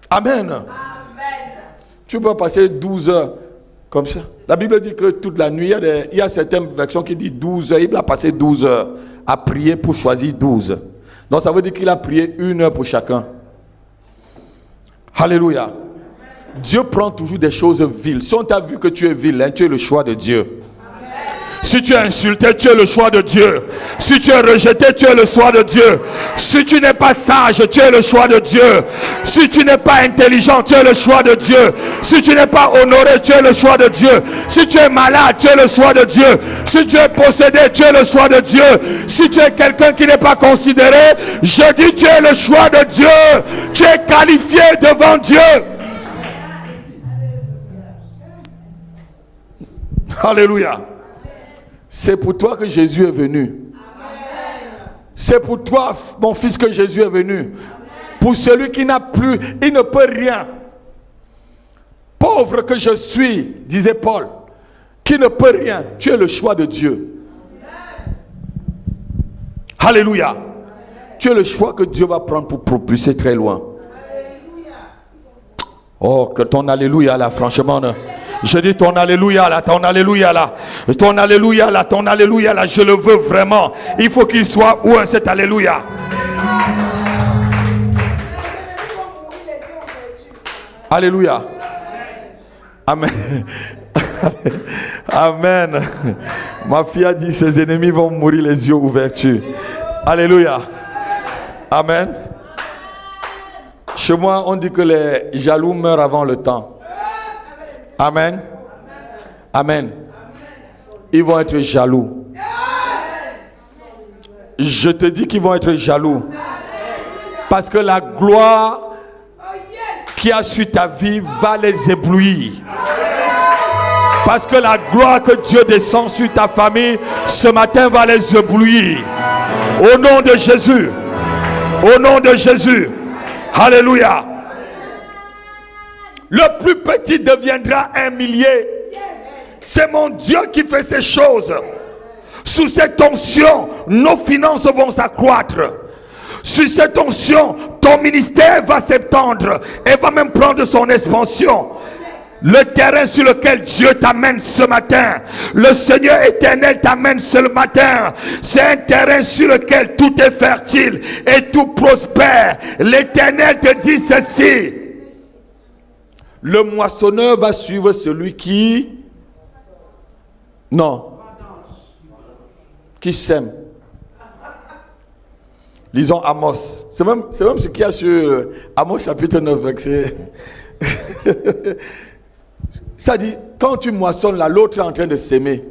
Amen. Amen. Tu peux passer 12 heures comme ça. La Bible dit que toute la nuit, il y a certaines versions qui disent 12 heures. Il a passé 12 heures à prier pour choisir 12. Donc ça veut dire qu'il a prié 1 heure pour chacun. Alléluia. Dieu prend toujours des choses viles. Si on t'a vu que tu es vilain, tu es le choix de Dieu. Si tu es insulté, tu es le choix de Dieu. Si tu es rejeté, tu es le choix de Dieu. Si tu n'es pas sage, tu es le choix de Dieu. Si tu n'es pas intelligent, tu es le choix de Dieu. Si tu n'es pas honoré, tu es le choix de Dieu. Si tu es malade, tu es le choix de Dieu. Si tu es possédé, tu es le choix de Dieu. Si tu es quelqu'un qui n'est pas considéré, je dis tu es le choix de Dieu. Tu es qualifié devant Dieu. Alléluia. C'est pour toi que Jésus est venu. C'est pour toi, mon fils, que Jésus est venu. Pour celui qui n'a plus, il ne peut rien. Pauvre que je suis, disait Paul, qui ne peut rien, tu es le choix de Dieu. Alléluia. Tu es le choix que Dieu va prendre pour propulser très loin. Oh, que ton alléluia là, franchement. Je dis ton alléluia là, ton alléluia là, ton alléluia là, ton alléluia là, je le veux vraiment. Il faut qu'il soit où cet alléluia? Alléluia. Amen. Amen. Ma fille a dit ses ennemis vont mourir les yeux ouverts. Alléluia. Amen. Chez moi, on dit que les jaloux meurent avant le temps. Amen. Amen. Ils vont être jaloux. Je te dis qu'ils vont être jaloux. Parce que la gloire qui a sur ta vie va les éblouir. Parce que la gloire que Dieu descend sur ta famille ce matin va les éblouir. Au nom de Jésus. Au nom de Jésus. Alléluia. Le plus petit deviendra un millier. C'est mon Dieu qui fait ces choses. Sous cette onction, nos finances vont s'accroître. Sous cette onction, ton ministère va s'étendre et va même prendre son expansion. Le terrain sur lequel Dieu t'amène ce matin, le Seigneur éternel t'amène ce matin, c'est un terrain sur lequel tout est fertile et tout prospère. L'Éternel te dit ceci: le moissonneur va suivre celui qui... Non. Qui sème. Lisons Amos. C'est même ce qu'il y a sur Amos chapitre 9, verset... Ça dit, quand tu moissonnes là, l'autre est en train de s'aimer.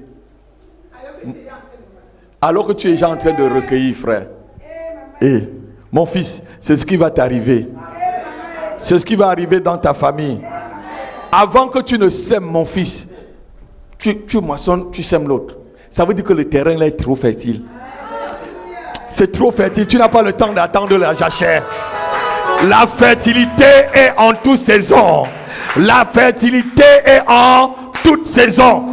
Alors que tu es déjà en train de recueillir, frère. Et mon fils, c'est ce qui va t'arriver. C'est ce qui va arriver dans ta famille. Avant que tu ne sèmes, mon fils, tu moissonnes, tu sèmes l'autre. Ça veut dire que le terrain là est trop fertile. C'est trop fertile. Tu n'as pas le temps d'attendre la jachère. La fertilité est en toute saison. La fertilité est en toute saison.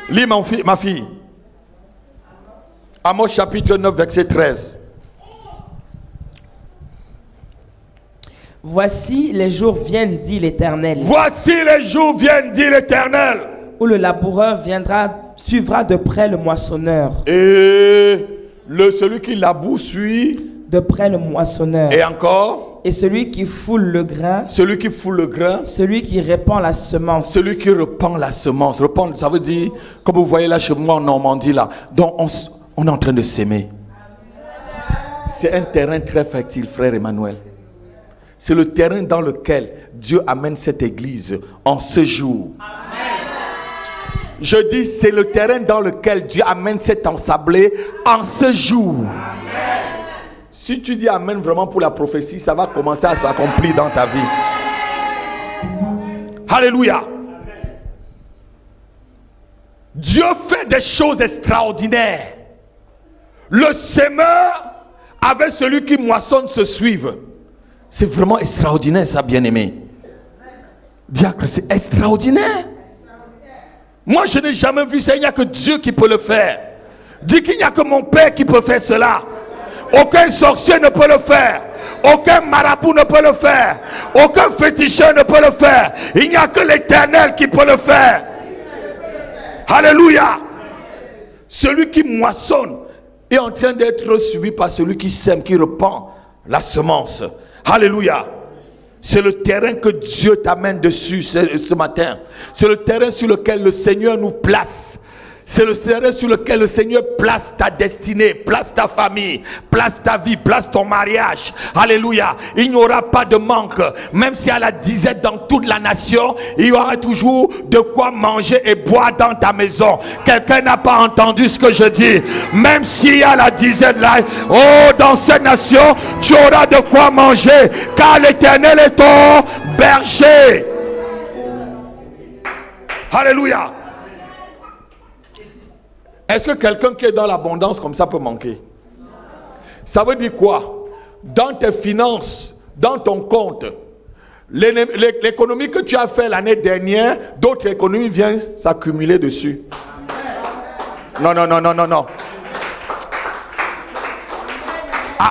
Lis ma fille. Amos chapitre 9, verset 13. Voici les jours viennent, dit l'Éternel. Voici les jours viennent, dit l'Éternel. Où le laboureur suivra de près le moissonneur. Et celui qui laboure suit de près le moissonneur. Et encore. Et celui qui foule le grain. Celui qui foule le grain. Celui qui répand la semence. Celui qui répand la semence. Répandre, ça veut dire, comme vous voyez là chez moi en Normandie là, donc on est en train de s'aimer. C'est un terrain très fertile, frère Emmanuel. C'est le terrain dans lequel Dieu amène cette église en ce jour. Je dis, c'est le terrain dans lequel Dieu amène cette ensablée en ce jour. Si tu dis amen vraiment pour la prophétie, ça va commencer à s'accomplir dans ta vie. Alléluia. Dieu fait des choses extraordinaires. Le semeur avec celui qui moissonne se suivent. C'est vraiment extraordinaire ça, bien-aimé. Diacre, c'est extraordinaire. Moi, je n'ai jamais vu ça. Il n'y a que Dieu qui peut le faire. Dis qu'il n'y a que mon Père qui peut faire cela. Aucun sorcier ne peut le faire. Aucun marabout ne peut le faire. Aucun féticheur ne peut le faire. Il n'y a que l'Éternel qui peut le faire. Alléluia. Celui qui moissonne est en train d'être suivi par celui qui sème, qui répand la semence. Alléluia. C'est le terrain que Dieu t'amène dessus ce matin. C'est le terrain sur lequel le Seigneur nous place. C'est le terrain sur lequel le Seigneur place ta destinée, place ta famille, place ta vie, place ton mariage. Alléluia. Il n'y aura pas de manque. Même s'il y a la disette dans toute la nation, il y aura toujours de quoi manger et boire dans ta maison. Quelqu'un n'a pas entendu ce que je dis. Même s'il y a la disette là, oh, dans cette nation, tu auras de quoi manger. Car l'Éternel est ton berger. Alléluia. Est-ce que quelqu'un qui est dans l'abondance comme ça peut manquer? Ça veut dire quoi? Dans tes finances, dans ton compte, l'économie que tu as fait l'année dernière, d'autres économies viennent s'accumuler dessus. Non.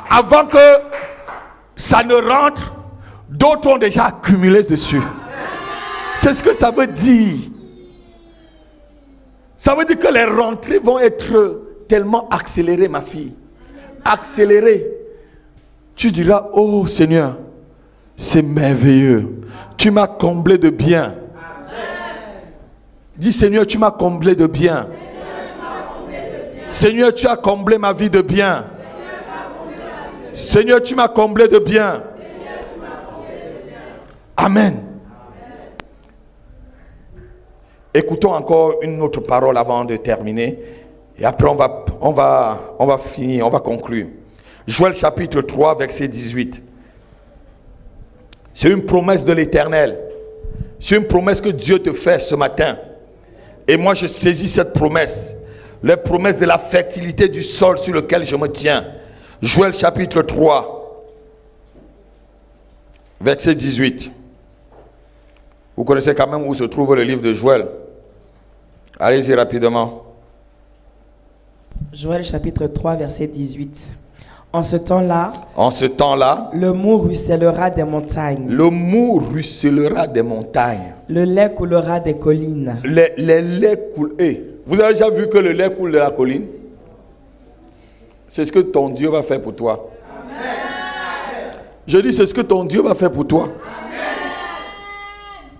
Avant que ça ne rentre, d'autres ont déjà accumulé dessus. C'est ce que ça veut dire. Ça veut dire que les rentrées vont être tellement accélérées, ma fille. Accélérées. Tu diras, oh Seigneur, c'est merveilleux. Tu m'as comblé de bien. Dis, Seigneur, tu m'as comblé de bien. Seigneur, tu as comblé ma vie de bien. Seigneur, tu m'as comblé de bien. Amen. Écoutons encore une autre parole avant de terminer. Et après on va finir, on va conclure. Joël chapitre 3, verset 18. C'est une promesse de l'Éternel. C'est une promesse que Dieu te fait ce matin. Et moi je saisis cette promesse. La promesse de la fertilité du sol sur lequel je me tiens. Joël chapitre 3, verset 18. Vous connaissez quand même où se trouve le livre de Joël. Allez-y rapidement. Joël chapitre 3, verset 18. En ce temps-là, le mou ruissellera des montagnes. Le mou ruissellera des montagnes. Le lait coulera des collines. Les laits coulent. Vous avez déjà vu que le lait coule de la colline? C'est ce que ton Dieu va faire pour toi. Amen. Je dis, c'est ce que ton Dieu va faire pour toi. Amen.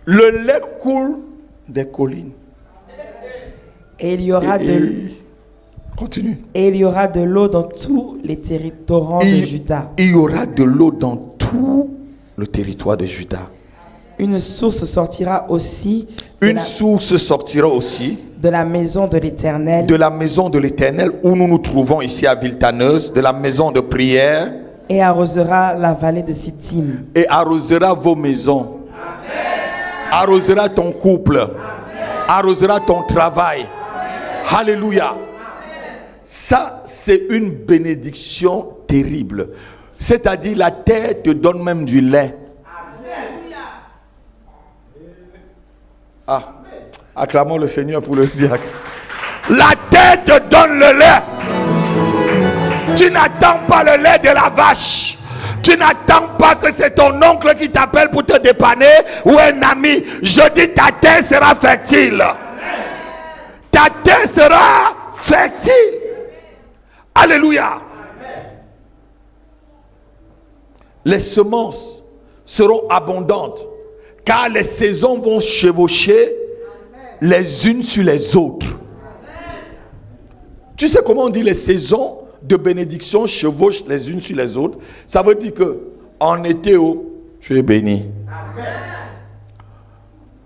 Le lait coule des collines. Et il y aura continue. Et il y aura de l'eau dans tous les territoires de Juda. Il y aura de l'eau dans tout le territoire de Juda. Une source sortira aussi. Source sortira aussi. De la maison de l'Éternel. De la maison de l'Éternel où nous nous trouvons ici à Villetaneuse, de la maison de prière. Et arrosera la vallée de Sittim. Et arrosera vos maisons. Amen. Arrosera ton couple. Amen. Arrosera ton travail. Amen. Alléluia. Ça, c'est une bénédiction terrible. C'est-à-dire, la terre te donne même du lait. Ah, acclamons le Seigneur pour le diacre. La terre te donne le lait. Tu n'attends pas le lait de la vache. Tu n'attends pas que c'est ton oncle qui t'appelle pour te dépanner ou un ami. Je dis, ta terre sera fertile. Ta terre sera fertile. Alléluia. Les semences seront abondantes car les saisons vont chevaucher les unes sur les autres. Tu sais comment on dit les saisons de bénédictions chevauchent les unes sur les autres, ça veut dire que en été, tu es béni. Amen.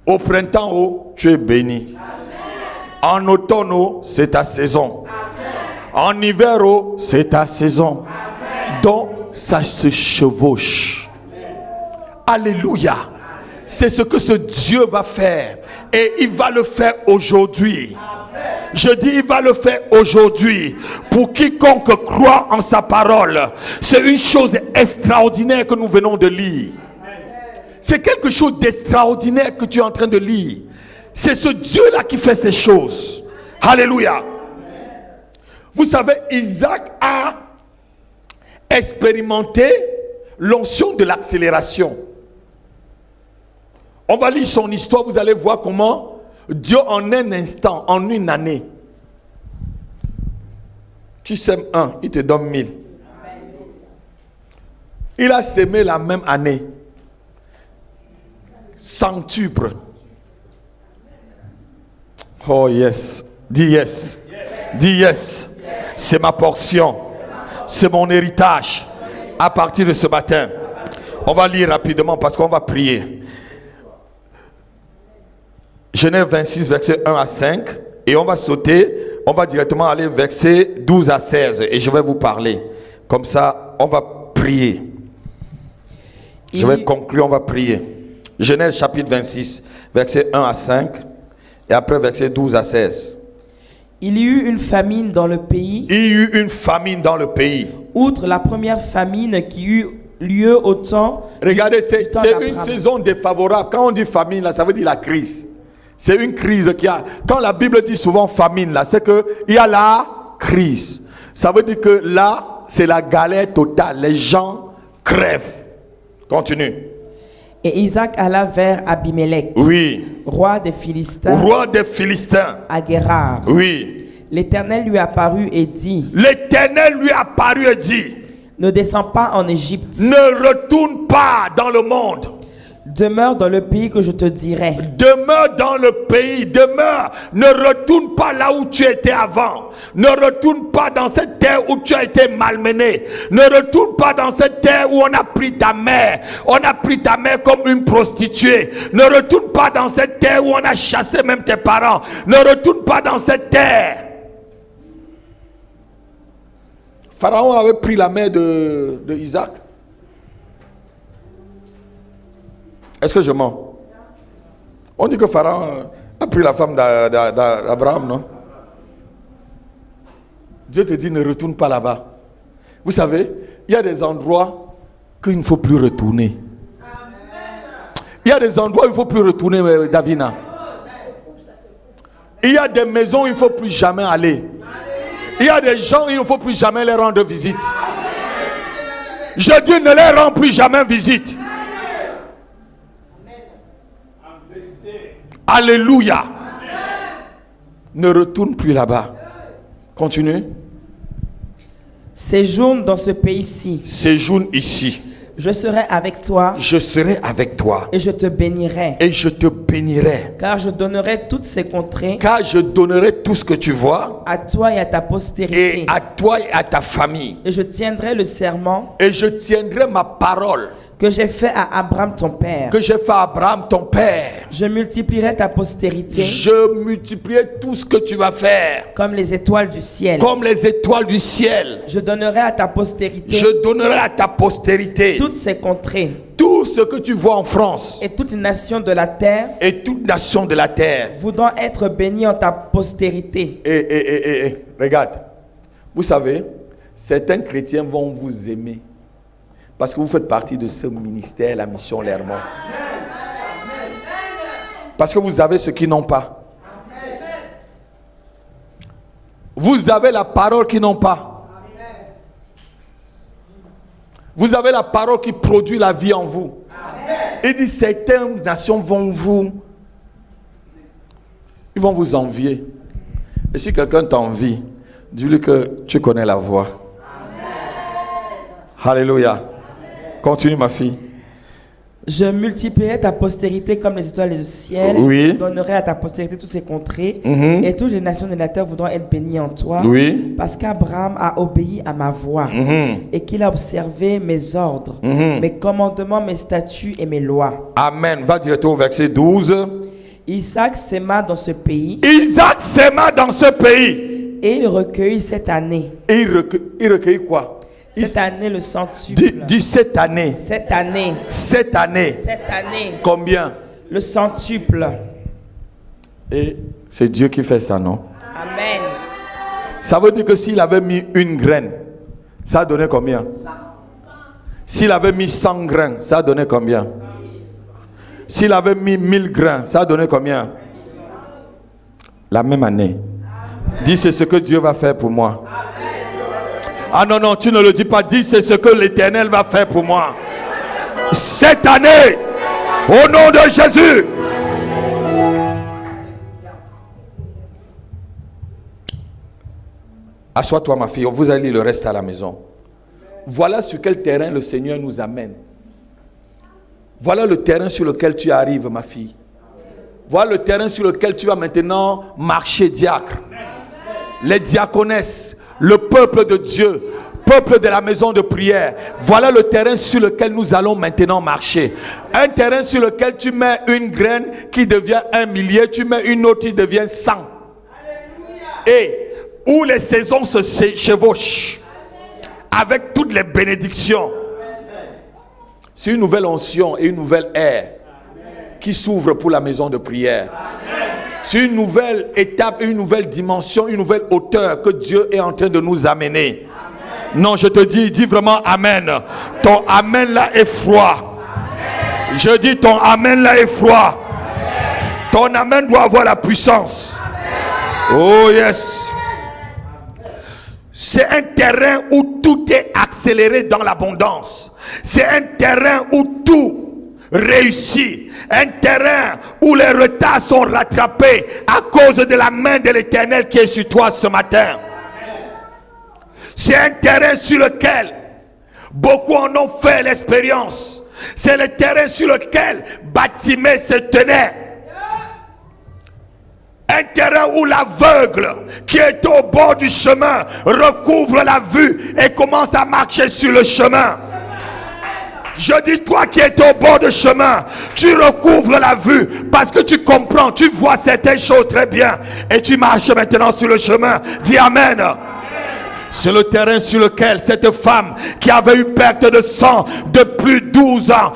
Au printemps, tu es béni. Amen. En automne, c'est ta saison. Amen. En hiver, c'est ta saison. Amen. Donc, ça se chevauche. Amen. Alléluia. C'est ce que ce Dieu va faire. Et il va le faire aujourd'hui. Je dis, il va le faire aujourd'hui. Pour quiconque croit en sa parole. C'est une chose extraordinaire que nous venons de lire. C'est quelque chose d'extraordinaire que tu es en train de lire. C'est ce Dieu-là qui fait ces choses. Alléluia. Vous savez, Isaac a expérimenté l'onction de l'accélération. On va lire son histoire, vous allez voir comment Dieu en un instant, en une année, tu sèmes 1, il te donne 1000. Il a sémé la même année, centuple. Oh yes, dis yes, dis yes, c'est ma portion, c'est mon héritage à partir de ce matin. On va lire rapidement parce qu'on va prier. Genèse 26, verset 1 à 5. Et on va sauter. On va directement aller verset 12 à 16. Et je vais vous parler. Comme ça, on va prier. Je vais conclure, on va prier. Genèse chapitre 26, verset 1 à 5. Et après verset 12 à 16. Il y eut une famine dans le pays. Il y eut une famine dans le pays. Outre la première famine qui eut lieu au temps. Regardez, c'est une saison défavorable. Quand on dit famine, là, ça veut dire la crise. C'est une crise qui a... Quand la Bible dit souvent famine, là, c'est qu'il y a la crise. Ça veut dire que là, c'est la galère totale. Les gens crèvent. Continue. Et Isaac alla vers Abimelech, oui, roi des Philistins, à Guérar. Oui. L'Éternel lui apparut et dit, ne descends pas en Égypte. Ne retourne pas dans le monde. Demeure dans le pays que je te dirai. Demeure dans le pays, demeure. Ne retourne pas là où tu étais avant. Ne retourne pas dans cette terre où tu as été malmené. Ne retourne pas dans cette terre où on a pris ta mère. On a pris ta mère comme une prostituée. Ne retourne pas dans cette terre où on a chassé même tes parents. Ne retourne pas dans cette terre. Pharaon avait pris la mère de Isaac. Est-ce que je mens? On dit que Pharaon a pris la femme d'Abraham, non? Dieu te dit ne retourne pas là-bas. Vous savez, il y a des endroits qu'il ne faut plus retourner. Il y a des endroits où il ne faut plus retourner, Davina. Il y a des maisons où il ne faut plus jamais aller. Il y a des gens où il ne faut plus jamais les rendre visite. Je dis ne les rends plus jamais visite. Alléluia. Ne retourne plus là-bas. Continue. Séjourne dans ce pays-ci. Séjourne ici. Je serai avec toi. Je serai avec toi. Et je te bénirai. Et je te bénirai. Car je donnerai toutes ces contrées. Car je donnerai tout ce que tu vois. À toi et à ta postérité. Et à toi et à ta famille. Et je tiendrai le serment. Et je tiendrai ma parole. Que j'ai fait à Abraham ton père. Que j'ai fait à Abraham ton père. Je multiplierai ta postérité. Je multiplierai tout ce que tu vas faire. Comme les étoiles du ciel. Comme les étoiles du ciel. Je donnerai à ta postérité. Je donnerai à ta postérité. Toutes ces contrées. Tout ce que tu vois en France. Et toute nation de la terre. Et toute nation de la terre. Voudront être bénis en ta postérité. Regarde. Vous savez, certains chrétiens vont vous aimer. Parce que vous faites partie de ce ministère, la mission Lermont. Parce que vous avez ce qu'ils n'ont pas. Vous avez la parole qu'ils n'ont pas. Vous avez la parole qui produit la vie en vous. Il dit certaines nations ils vont vous envier. Et si quelqu'un t'envie, dis-lui que tu connais la voie. Alléluia. Continue ma fille. Je multiplierai ta postérité comme les étoiles du ciel. Oui. Je donnerai à ta postérité toutes ces contrées. Et toutes les nations de la terre voudront être bénies en toi. Oui. Parce qu'Abraham a obéi à ma voix. Et qu'il a observé mes ordres, mes commandements, mes statuts et mes lois. Amen. Va directement au verset 12. Isaac s'aima dans ce pays. Isaac s'aima dans ce pays. Et il recueillit cette année. Et il recueillit quoi? Cette année, le centuple. Dis cette année. Cette année. Cette année. Cette année. Combien? Le centuple. Et c'est Dieu qui fait ça, non? Amen. Ça veut dire que s'il avait mis une graine, ça a donné combien? S'il avait mis 100 grains, ça a donné combien? S'il avait mis 1000 grains, ça a donné combien? La même année. Dis, c'est ce que Dieu va faire pour moi. Ah non, non, tu ne le dis pas. Dis, c'est ce que l'Éternel va faire pour moi. Cette année, au nom de Jésus. Assois-toi, ma fille. Vous allez lire le reste à la maison. Voilà sur quel terrain le Seigneur nous amène. Voilà le terrain sur lequel tu arrives, ma fille. Voilà le terrain sur lequel tu vas maintenant marcher, diacre. Les diaconesses, le peuple de Dieu, peuple de la maison de prière. Voilà le terrain sur lequel nous allons maintenant marcher. Un terrain sur lequel tu mets une graine qui devient 1 millier, tu mets une autre qui devient 100. Et où les saisons se chevauchent avec toutes les bénédictions. C'est une nouvelle onction et une nouvelle ère qui s'ouvre pour la maison de prière. C'est une nouvelle étape, une nouvelle dimension, une nouvelle hauteur que Dieu est en train de nous amener. Amen. Non, je te dis vraiment Amen. Ton Amen là est froid. Amen. Je dis ton Amen là est froid. Amen. Ton Amen doit avoir la puissance. Amen. Oh yes. C'est un terrain où tout est accéléré dans l'abondance. C'est un terrain où tout réussit. Un terrain où les retards sont rattrapés à cause de la main de l'Éternel qui est sur toi ce matin. C'est un terrain sur lequel beaucoup en ont fait l'expérience. C'est le terrain sur lequel Bartimée se tenait. Un terrain où l'aveugle qui est au bord du chemin recouvre la vue et commence à marcher sur le chemin. Je dis, toi qui es au bord du chemin, tu recouvres la vue parce que tu comprends, tu vois certaines choses très bien et tu marches maintenant sur le chemin. Dis Amen. C'est le terrain sur lequel cette femme qui avait une perte de sang depuis 12 ans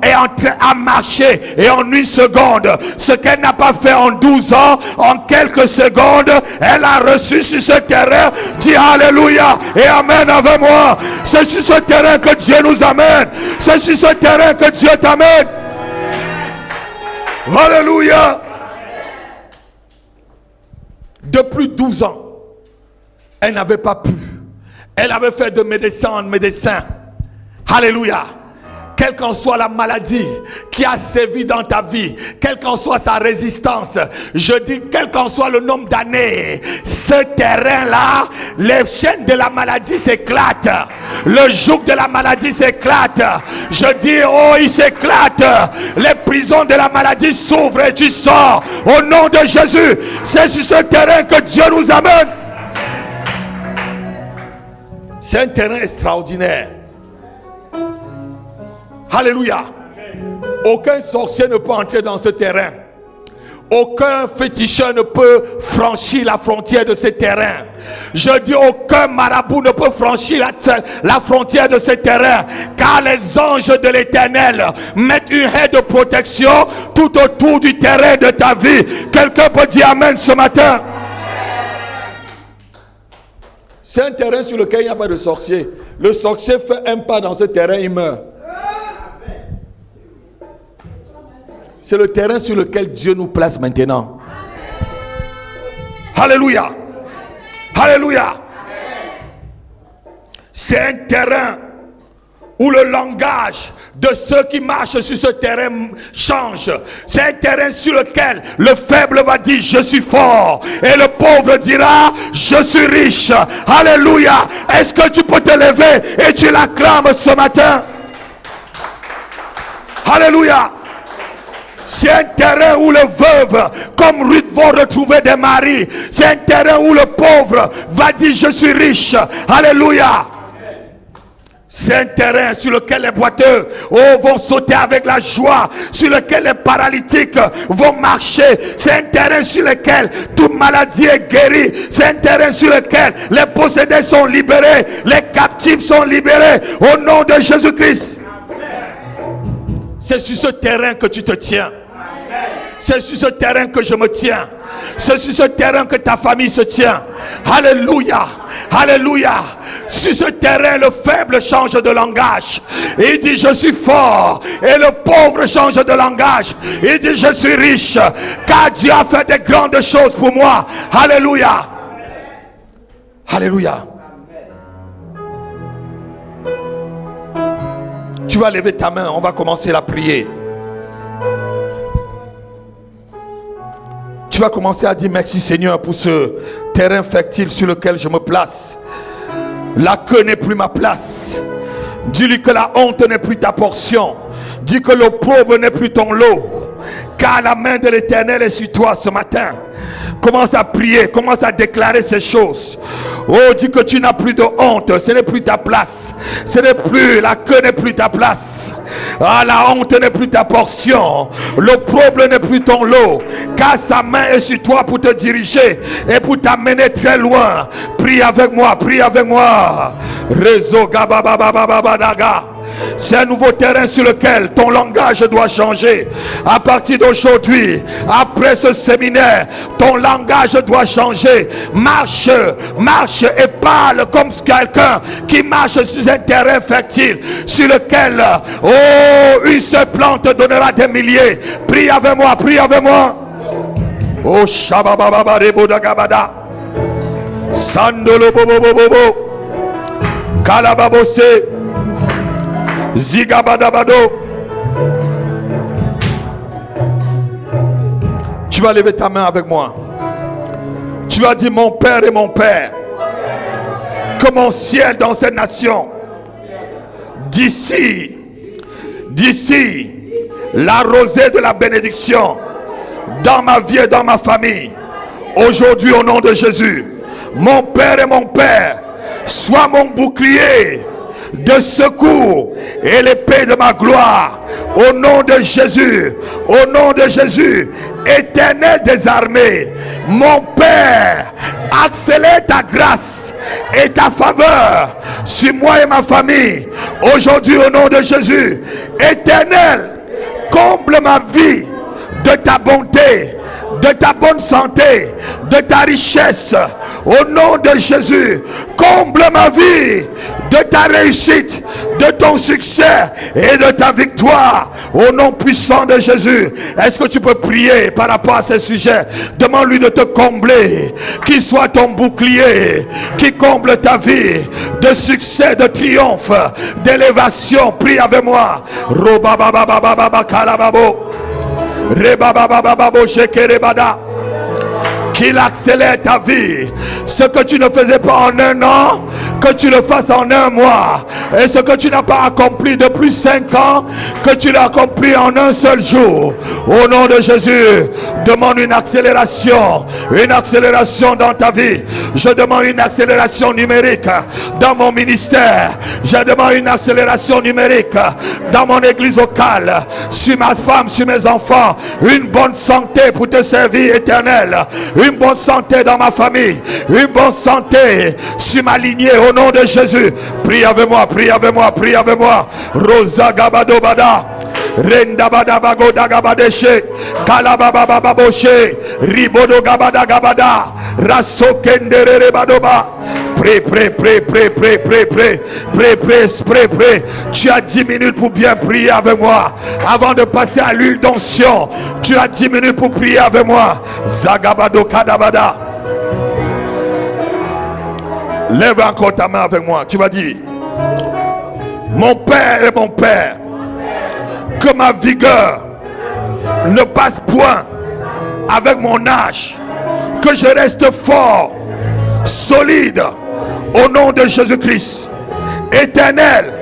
est en train à marcher, et en une seconde, ce qu'elle n'a pas fait en 12 ans, en quelques secondes, elle a reçu sur ce terrain. Dis Alléluia et Amen avec moi. C'est sur ce terrain que Dieu nous amène. C'est sur ce terrain que Dieu t'amène. Alléluia. Depuis 12 ans, elle n'avait pas pu. Elle avait fait de médecin en médecin. Alléluia. Quelle qu'en soit la maladie qui a sévi dans ta vie, quelle qu'en soit sa résistance, je dis quel qu'en soit le nombre d'années, ce terrain-là, les chaînes de la maladie s'éclatent. Le joug de la maladie s'éclate. Je dis, oh, il s'éclate. Les prisons de la maladie s'ouvrent et tu sors. Au nom de Jésus, c'est sur ce terrain que Dieu nous amène. C'est un terrain extraordinaire. Alléluia. Aucun sorcier ne peut entrer dans ce terrain. Aucun féticheur ne peut franchir la frontière de ce terrain. Je dis, aucun marabout ne peut franchir la frontière de ce terrain. Car les anges de l'Éternel mettent une haie de protection tout autour du terrain de ta vie. Quelqu'un peut dire Amen ce matin? C'est un terrain sur lequel il n'y a pas de sorcier. Le sorcier fait un pas dans ce terrain, il meurt. C'est le terrain sur lequel Dieu nous place maintenant. Alléluia. Alléluia. C'est un terrain où le langage de ceux qui marchent sur ce terrain change. C'est un terrain sur lequel le faible va dire je suis fort et le pauvre dira je suis riche. Alléluia. Est-ce que tu peux te lever et tu l'acclames ce matin? Alléluia. C'est un terrain où le veuve, comme Ruth, vont retrouver des maris. C'est un terrain où le pauvre va dire je suis riche. Alléluia. C'est un terrain sur lequel les boiteux vont sauter avec la joie, sur lequel les paralytiques vont marcher. C'est un terrain sur lequel toute maladie est guérie. C'est un terrain sur lequel les possédés sont libérés, les captifs sont libérés au nom de Jésus-Christ. C'est sur ce terrain que tu te tiens. C'est sur ce terrain que je me tiens. C'est sur ce terrain que ta famille se tient. Alléluia. Alléluia. Sur ce terrain, le faible change de langage. Il dit je suis fort. Et le pauvre change de langage. Il dit je suis riche. Car Dieu a fait des grandes choses pour moi. Alléluia. Alléluia. Tu vas lever ta main. On va commencer la prière. Tu vas commencer à dire merci Seigneur pour ce terrain fertile sur lequel je me place. La queue n'est plus ma place. Dis-lui que la honte n'est plus ta portion. Dis que l'opprobre n'est plus ton lot. Car la main de l'Éternel est sur toi ce matin. Commence à prier, commence à déclarer ces choses. Oh, dis que tu n'as plus de honte. Ce n'est plus ta place. Ce n'est plus, la queue n'est plus ta place. Ah, la honte n'est plus ta portion. L'opprobre n'est plus ton lot. Car sa main est sur toi pour te diriger et pour t'amener très loin. Prie avec moi, prie avec moi. Réseau Gabababababadaga. C'est un nouveau terrain sur lequel ton langage doit changer. À partir d'aujourd'hui, après ce séminaire, ton langage doit changer. Marche, marche et parle comme quelqu'un qui marche sur un terrain fertile sur lequel, oh, une seule plante donnera des milliers. Prie avec moi, prie avec moi. Oh, Shabababa Rebodagabada. Sandolo Bobo Bobo. Kalababose. Zigabadabado. Tu vas lever ta main avec moi. Tu vas dire mon Père et mon Père, que mon ciel dans cette nation, d'ici la rosée de la bénédiction dans ma vie et dans ma famille, aujourd'hui au nom de Jésus, mon Père et mon Père, sois mon bouclier de secours et l'épée de ma gloire au nom de Jésus, au nom de Jésus. Éternel des armées, mon Père, accélère ta grâce et ta faveur sur moi et ma famille aujourd'hui au nom de Jésus. Éternel, comble ma vie de ta bonté, de ta bonne santé, de ta richesse au nom de Jésus. Comble ma vie de ta réussite, de ton succès et de ta victoire au nom puissant de Jésus. Est-ce que tu peux prier par rapport à ce sujet? Demande-lui de te combler, qu'il soit ton bouclier, qui comble ta vie de succès, de triomphe, d'élévation. Prie avec moi. Robabababababa kalababo. Rebababababo shekerebada. Qu'il accélère ta vie. Ce que tu ne faisais pas en un an, que tu le fasses en un mois. Et ce que tu n'as pas accompli depuis 5 ans, que tu l'as accompli en un seul jour. Au nom de Jésus, demande une accélération dans ta vie. Je demande une accélération numérique dans mon ministère. Je demande une accélération numérique dans mon église locale, sur ma femme, sur mes enfants. Une bonne santé pour te servir, Éternel. Une bonne santé dans ma famille. Une bonne santé sur ma lignée au nom de Jésus. Prie avec moi, prie avec moi, prie avec moi. Rosa Gabado Bada. Renda Bada Bago Dagabadeshe. Kalababa Baboshe. Ribodo Gabada Gabada. Rasso Kendere Badoba. Prêt. Tu as 10 minutes pour bien prier avec moi. Avant de passer à l'huile d'onction, tu as 10 minutes pour prier avec moi. Zagabado Kadabada. Lève encore ta main avec moi. Tu vas dire: mon Père et mon Père, que ma vigueur ne passe point avec mon âge, que je reste fort, solide, au nom de Jésus-Christ. Éternel,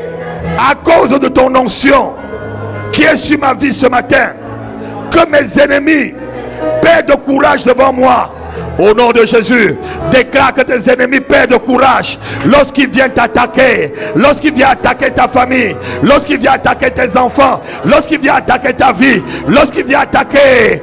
à cause de ton onction, qui est sur ma vie ce matin. Que mes ennemis perdent de courage devant moi. Au nom de Jésus, déclare que tes ennemis perdent de courage lorsqu'ils viennent t'attaquer, lorsqu'ils viennent attaquer ta famille, lorsqu'ils viennent attaquer tes enfants, lorsqu'ils viennent attaquer ta vie, lorsqu'ils viennent attaquer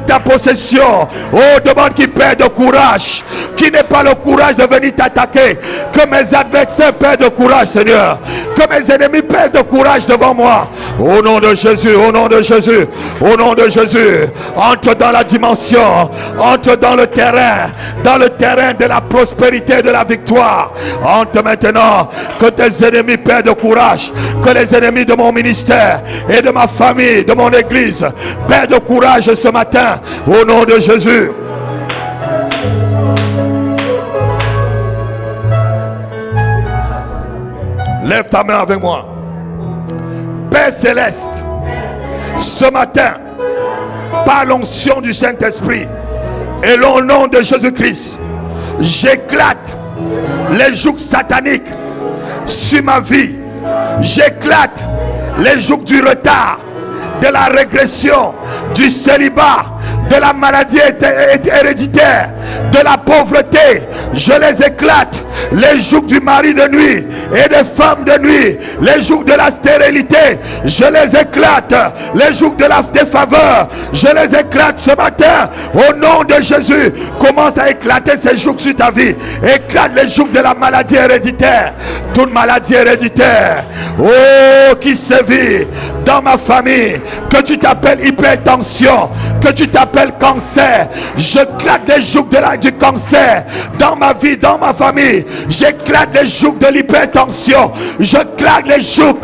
ta possession. Oh, demande qu'ils perdent de courage, qui n'ait pas le courage de venir t'attaquer. Que mes adversaires perdent de courage, Seigneur. Que mes ennemis perdent de courage devant moi. Au nom de Jésus, au nom de Jésus, au nom de Jésus, entre dans la dimension, entre dans le terrain de la prospérité, de la victoire. Entre maintenant, que tes ennemis perdent de courage, que les ennemis de mon ministère et de ma famille, de mon église perdent de courage ce matin, au nom de Jésus. Lève ta main avec moi. Père céleste, ce matin, par l'onction du Saint-Esprit et au nom de Jésus-Christ, j'éclate les jougs sataniques sur ma vie. J'éclate les jougs du retard, de la régression, du célibat, de la maladie héréditaire, de la pauvreté. Je les éclate. Les jougs du mari de nuit et des femmes de nuit, les jougs de la stérilité, je les éclate. Les jougs de la défaveur, je les éclate ce matin. Au nom de Jésus, commence à éclater ces jougs sur ta vie. Éclate les jougs de la maladie héréditaire. Toute maladie héréditaire, oh, qui sévit dans ma famille, que tu t'appelles hypertension, que tu t'appelles cancer, j'éclate les jougs du cancer dans ma vie, dans ma famille. J'éclate les jougs de l'hypertension. J'éclate les jougs,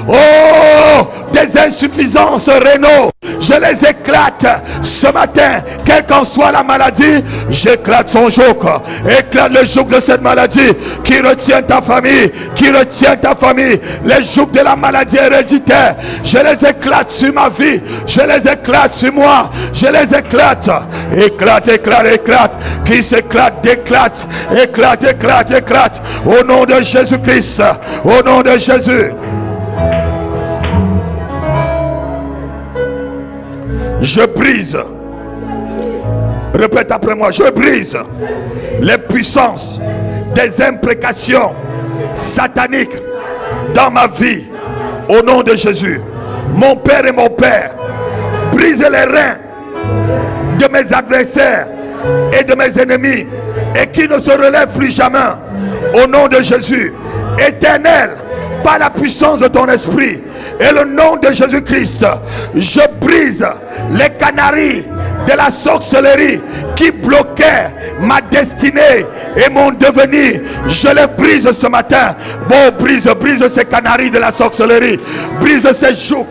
oh, des insuffisances rénaux. Je les éclate ce matin. Quelle qu'en soit la maladie, j'éclate son joug. Éclate le joug de cette maladie qui retient ta famille, qui retient ta famille. Les jougs de la maladie héréditaire, je les éclate sur ma vie. Je les éclate sur moi. Je les éclate. Éclate, éclate, éclate. Qui s'éclate, éclate, éclate, éclate, éclate. Au nom de Jésus-Christ. Au nom de Jésus. Je brise. Répète après moi. Je brise les puissances des imprécations sataniques dans ma vie. Au nom de Jésus. Mon Père et mon Père, brise les reins de mes adversaires et de mes ennemis, et qui ne se relèvent plus jamais. Au nom de Jésus, Éternel, par la puissance de ton esprit et le nom de Jésus-Christ, je brise les canaries de la sorcellerie qui bloquaient ma destinée et mon devenir. Je les brise ce matin. Bon, brise ces canaries de la sorcellerie, brise ces jougs,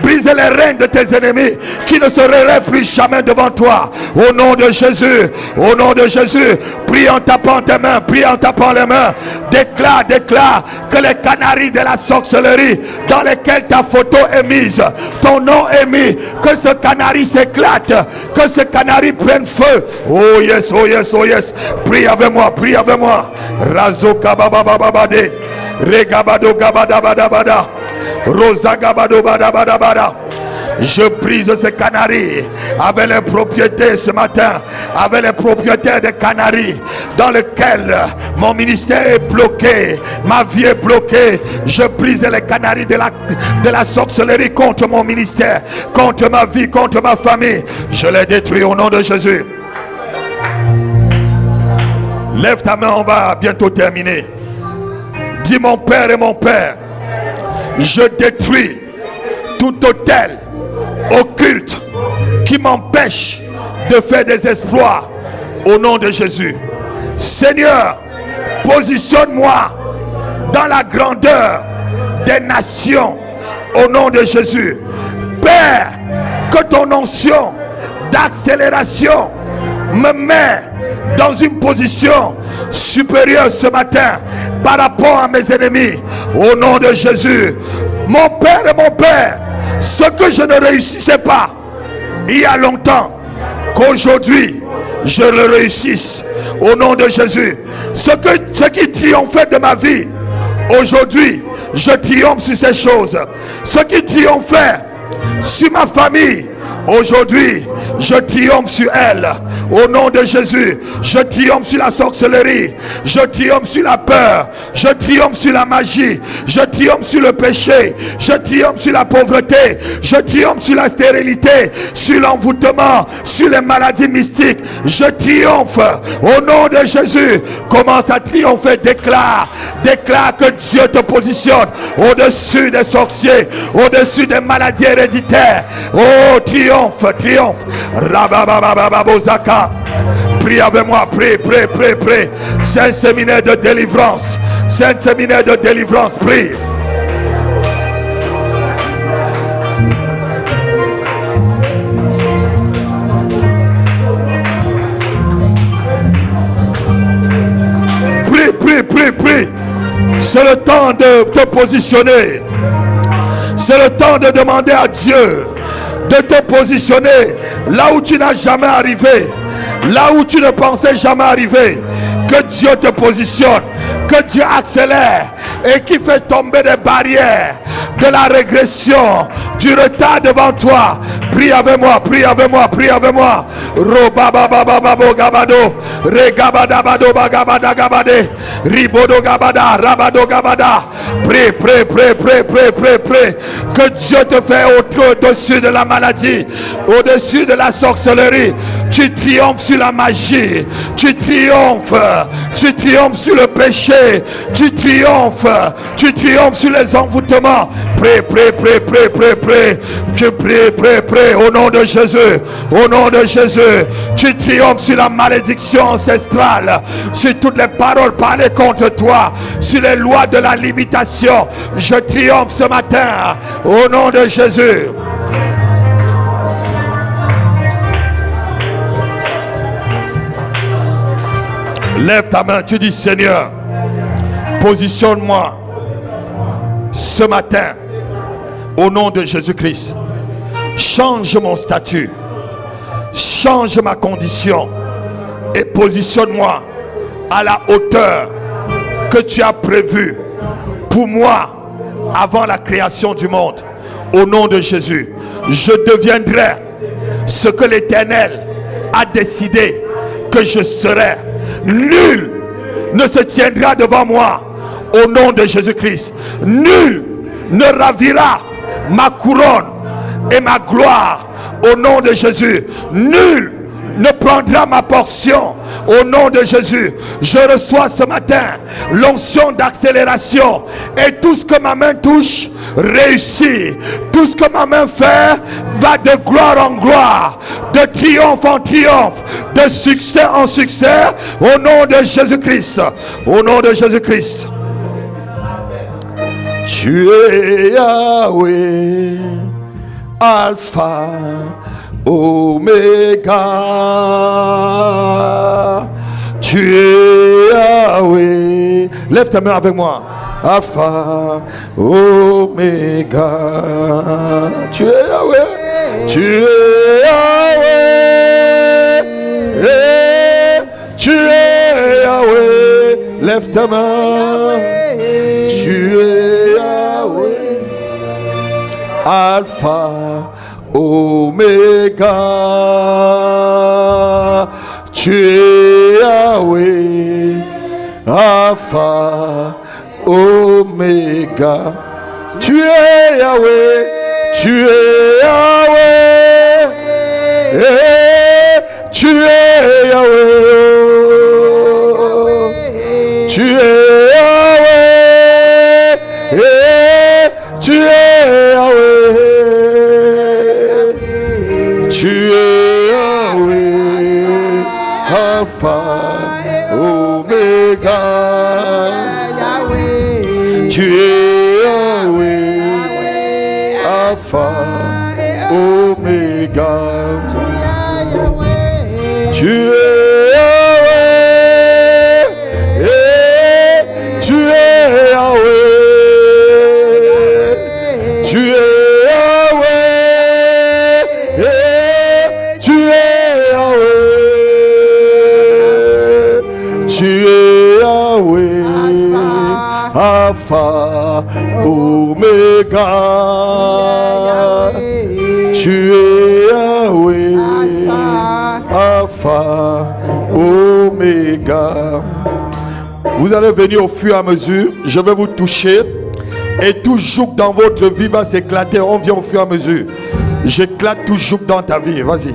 brise les reins de tes ennemis qui ne se relèvent plus jamais devant toi. Au nom de Jésus, au nom de Jésus, prie en tapant tes mains, prie en tapant les mains. Déclare que les canaries de la sorcellerie dans lesquelles ta photo est mise, ton nom est mis, que ce canari s'éclate, que ce canari prenne feu. Oh yes, oh yes, oh yes. Prie avec moi, prie avec moi. Razo kababababade, regabado gabadabadabada, rosa gabado badabadabada. Je brise ces canaries avec les propriétés ce matin, avec les propriétaires des canaries dans lesquels mon ministère est bloqué, ma vie est bloquée. Je brise les canaries de la sorcellerie contre mon ministère, contre ma vie, contre ma famille. Je les détruis au nom de Jésus. Lève ta main, on va bientôt terminer. Dis mon Père et mon Père, je détruis tout autel occulte qui m'empêche de faire des exploits au nom de Jésus. Seigneur, positionne-moi dans la grandeur des nations au nom de Jésus. Père, que ton onction d'accélération me met dans une position supérieure ce matin par rapport à mes ennemis au nom de Jésus. Mon Père et mon Père, ce que je ne réussissais pas il y a longtemps, qu'aujourd'hui je le réussisse au nom de Jésus. Ce qui triomphait de ma vie, aujourd'hui je triomphe sur ces choses. Ce qui triomphait sur ma famille. Aujourd'hui, je triomphe sur elle. Au nom de Jésus, je triomphe sur la sorcellerie. Je triomphe sur la peur. Je triomphe sur la magie. Je triomphe sur le péché. Je triomphe sur la pauvreté. Je triomphe sur la stérilité, sur l'envoûtement, sur les maladies mystiques. Je triomphe. Au nom de Jésus, commence à triompher. Déclare que Dieu te positionne au-dessus des sorciers, au-dessus des maladies héréditaires. Oh, triomphe. Rabababababozaka. Prie avec moi, prie. C'est un séminaire de délivrance. Prie. Prie. C'est le temps de te positionner. C'est le temps de demander à Dieu de te positionner là où tu n'as jamais arrivé, là où tu ne pensais jamais arriver. Que Dieu te positionne, que Dieu accélère et qui fait tomber des barrières de la régression, du retard devant toi. Prie avec moi. Robababababo gabado, regabadabado bagabada gabade, ribodo gabada, rabado gabada. Prie. Que Dieu te fait au-dessus de la maladie, au-dessus de la sorcellerie. Tu triomphes sur la magie, tu triomphes sur le péché, tu triomphes sur les envoûtements. Prie. Tu prie. Au nom de Jésus. Tu triomphes sur la malédiction ancestrale, sur toutes les paroles parlées contre toi, sur les lois de la limitation. Je triomphe ce matin au nom de Jésus. Lève ta main, tu dis: Seigneur, positionne-moi ce matin au nom de Jésus-Christ. Change mon statut, change ma condition et positionne-moi à la hauteur que tu as prévue pour moi avant la création du monde. Au nom de Jésus, je deviendrai ce que l'Éternel a décidé que je serai. Nul ne se tiendra devant moi au nom de Jésus-Christ. Nul ne ravira ma couronne et ma gloire au nom de Jésus. Nul ne prendra ma portion au nom de Jésus. Je reçois ce matin l'onction d'accélération et tout ce que ma main touche réussit. Tout ce que ma main fait va de gloire en gloire, de triomphe en triomphe, de succès en succès au nom de Jésus-Christ. Au nom de Jésus-Christ. Tu es Yahweh, Alpha, Oméga. Tu es Yahweh. Lève ta main avec moi. Alpha, Oméga. Tu es Yahweh. Tu es Yahweh. Tu es Yahweh. Lève ta main. Tu es Yahweh. Alpha, Oméga. Tu es Yahweh, Alpha, Oméga. Tu es Yahweh, tu es Yahweh, tu es Yahweh, tu es Yahweh, tu es Yahweh. Tu es Yahweh, Alpha, Oméga. Tu es Yahweh, Alpha, Oméga. Tu es Yahweh, tu es Yahweh. Tu es Alpha, Alpha, Omega. Tu es Yahweh, Alpha, Omega. Vous allez venir au fur et à mesure. Je vais vous toucher. Et tout joug dans votre vie va s'éclater. On vient au fur et à mesure. J'éclate tout joug dans ta vie. Vas-y.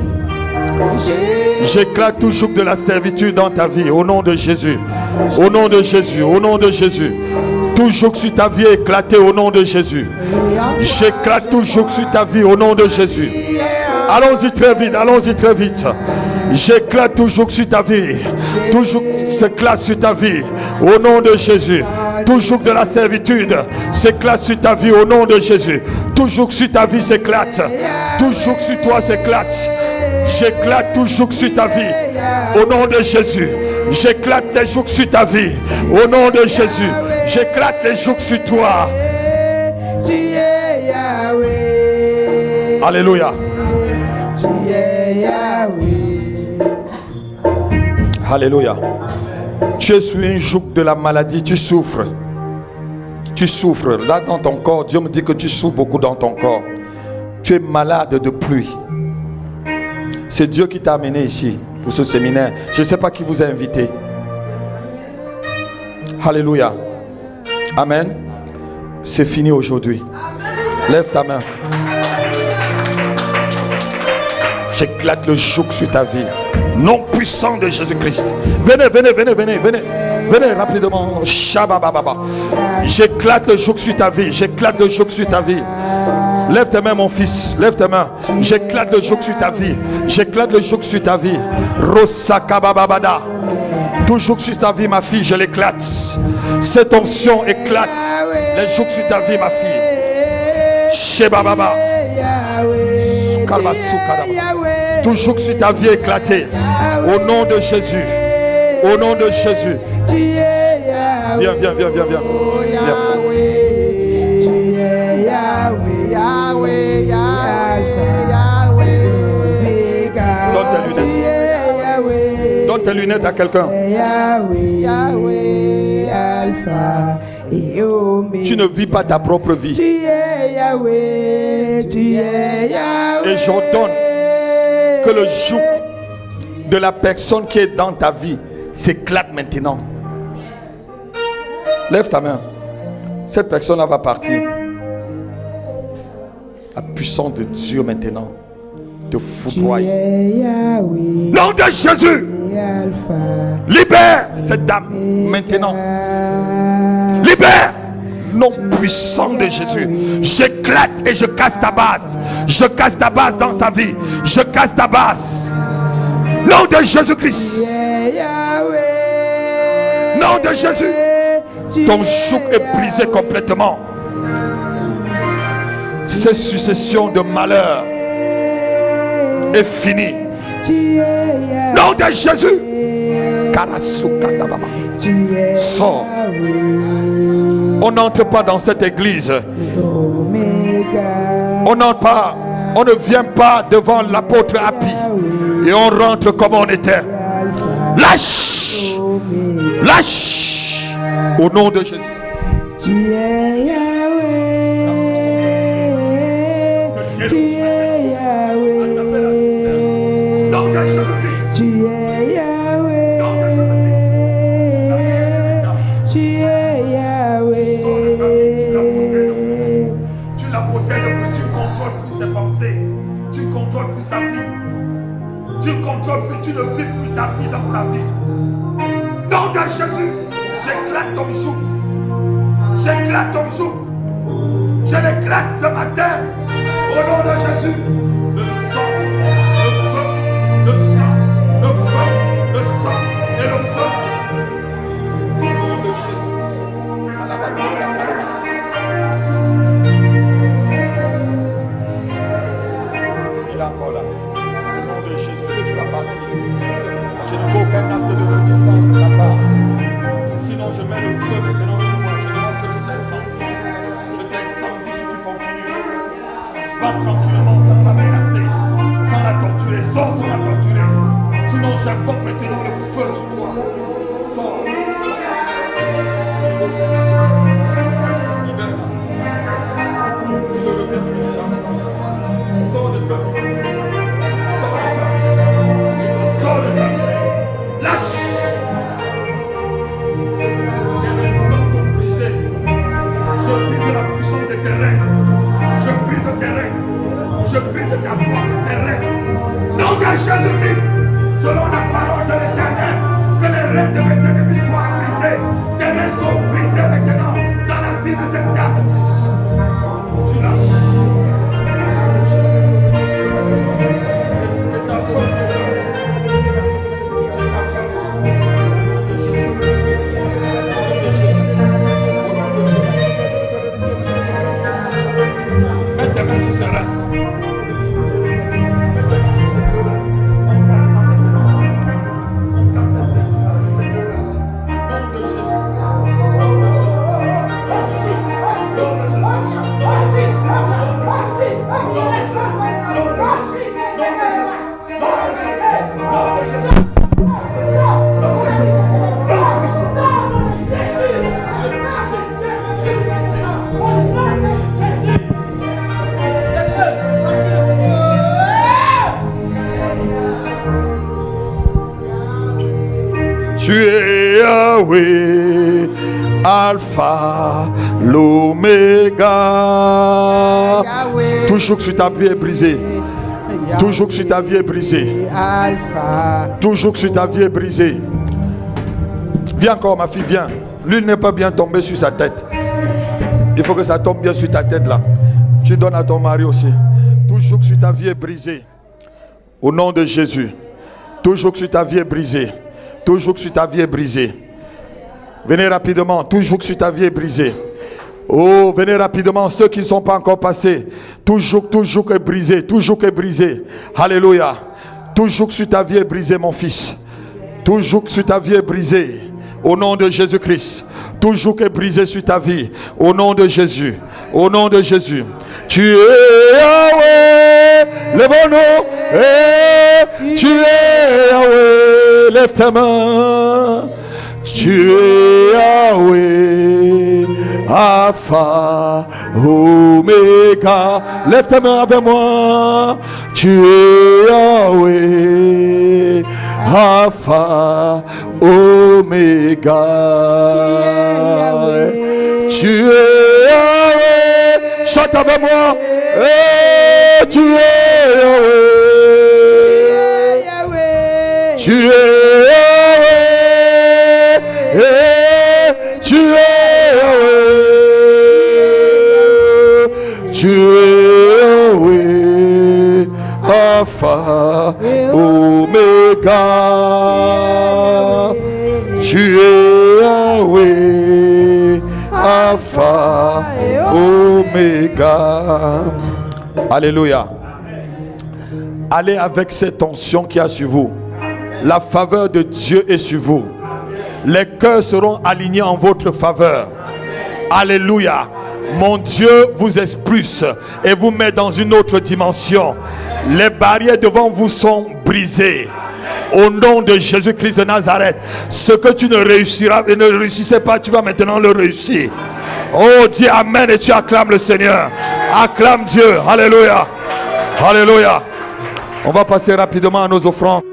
J'éclate tout joug de la servitude dans ta vie. Au nom de Jésus. Au nom de Jésus. Au nom de Jésus. Tout joug sur ta vie est éclaté au nom de Jésus. J'éclate tout joug sur ta vie au nom de Jésus. Allons-y très vite. Allons-y très vite. J'éclate tout joug sur ta vie. Tout joug s'éclate sur ta vie au nom de Jésus. Tout joug de la servitude s'éclate sur ta vie au nom de Jésus. Tout joug sur ta vie s'éclate. Tout joug sur toi s'éclate. J'éclate tout joug sur ta vie au nom de Jésus. J'éclate les jougs sur ta vie au nom de Jésus. J'éclate les jougs sur toi. Alléluia. Alléluia. Tu es sur une joug de la maladie, tu souffres. Tu souffres. Là dans ton corps, Dieu me dit que tu souffres beaucoup dans ton corps. Tu es malade de pluie. C'est Dieu qui t'a amené ici pour ce séminaire. Je ne sais pas qui vous a invité. Alléluia. Amen. C'est fini aujourd'hui. Lève ta main. J'éclate le joug sur ta vie. Nom puissant de Jésus-Christ. Venez, venez, venez, venez, venez. Venez rapidement. Shabababa. J'éclate le joug sur ta vie. J'éclate le joug sur ta vie. Lève tes mains, mon fils. Lève tes mains. J'éclate le joug sur ta vie. J'éclate le joug sur ta vie. Rosakabababada. Tout joug sur ta vie, ma fille, je l'éclate. Cette onction éclate les jougs sur ta vie, ma fille. Shebababa. Tout joug sur ta vie éclaté. Au nom de Jésus. Au nom de Jésus. Viens, viens, viens, viens, viens. Donne tes lunettes à quelqu'un. Tu ne vis pas ta propre vie. Et j'ordonne que le joug de la personne qui est dans ta vie s'éclate maintenant. Lève ta main. Cette personne-là va partir. La puissance de Dieu maintenant te foudroie. Nom de Jésus. Libère cette dame maintenant. Libère. Nom puissant de Jésus. J'éclate et je casse ta base. Je casse ta base dans sa vie. Je casse ta base. Nom de Jésus-Christ. Nom de Jésus. Ton joug est brisé complètement. Cette succession de malheurs est finie. Nom de Jésus. Sors. On n'entre pas dans cette église. On n'entre pas. On ne vient pas devant l'apôtre Happy et on rentre comme on était. Lâche. Lâche. Au nom de Jésus. Tu es Yahweh. Tu es Yahweh. Tu es Yahweh. Tu es Yahweh. Tu la possèdes plus, tu ne contrôles plus ses pensées. Tu ne contrôles plus sa vie. Tu ne contrôles plus, tu ne vis plus ta vie dans sa vie. Nom de Jésus, j'éclate ton joug. J'éclate ton joug. Je l'éclate ce matin. Au nom de Jésus. Le sang, le feu, le sang, le feu, le sang et le feu. Au nom de Jésus. Il est encore là. Au nom de Jésus, tu vas partir. Je ne veux aucun acte de résistance de la part. Sinon, je mets le feu maintenant sur moi. Je demande que tu t'incendies. Je t'incendie si tu continues. Va tranquillement, ça va menacer. Sans la torturer, sors sans la torturer. Sinon, j'invoque maintenant le feu sur toi. Sors. Tu es Yahweh, Alpha, l'Oméga. Toujours que ta vie est brisée. Toujours que ta vie est brisée. Toujours que ta vie est brisée. Viens encore ma fille, viens. L'huile n'est pas bien tombée sur sa tête. Il faut que ça tombe bien sur ta tête là. Tu donnes à ton mari aussi. Toujours que ta vie est brisée. Au nom de Jésus. Toujours que ta vie est brisée. Toujours que ta vie est brisée. Venez rapidement. Toujours que ta vie est brisée. Oh, venez rapidement. Ceux qui ne sont pas encore passés. Toujours que brisé. Toujours que brisé. Alléluia. Toujours que ta vie est brisée, mon fils. Toujours que ta vie est brisée. Au nom de Jésus-Christ. Toujours que brisé sur ta vie. Au nom de Jésus. Au nom de Jésus. Tu es Yahweh. Lève-nous. Tu es Yahweh. Lève ta main. Tu es Yahweh. Alpha, Oméga. Lève ta main avec moi. Tu es Yahweh. Alpha, Oméga. Tu es Yahweh. Chante avec moi. Tu es Yahweh. Tu es Yahweh. Tu es Yahweh. Tu es Yahweh. Alpha, Oméga. Tu es Yahweh. Alpha, Oméga. Alléluia. Allez avec cette onction qui a sur vous. La faveur de Dieu est sur vous. Les cœurs seront alignés en votre faveur. Alléluia. Mon Dieu vous expulse et vous met dans une autre dimension. Les barrières devant vous sont brisées. Au nom de Jésus-Christ de Nazareth, ce que tu ne réussiras et ne réussissais pas, tu vas maintenant le réussir. Oh, dis Amen et tu acclames le Seigneur. Acclame Dieu. Alléluia. Alléluia. On va passer rapidement à nos offrandes.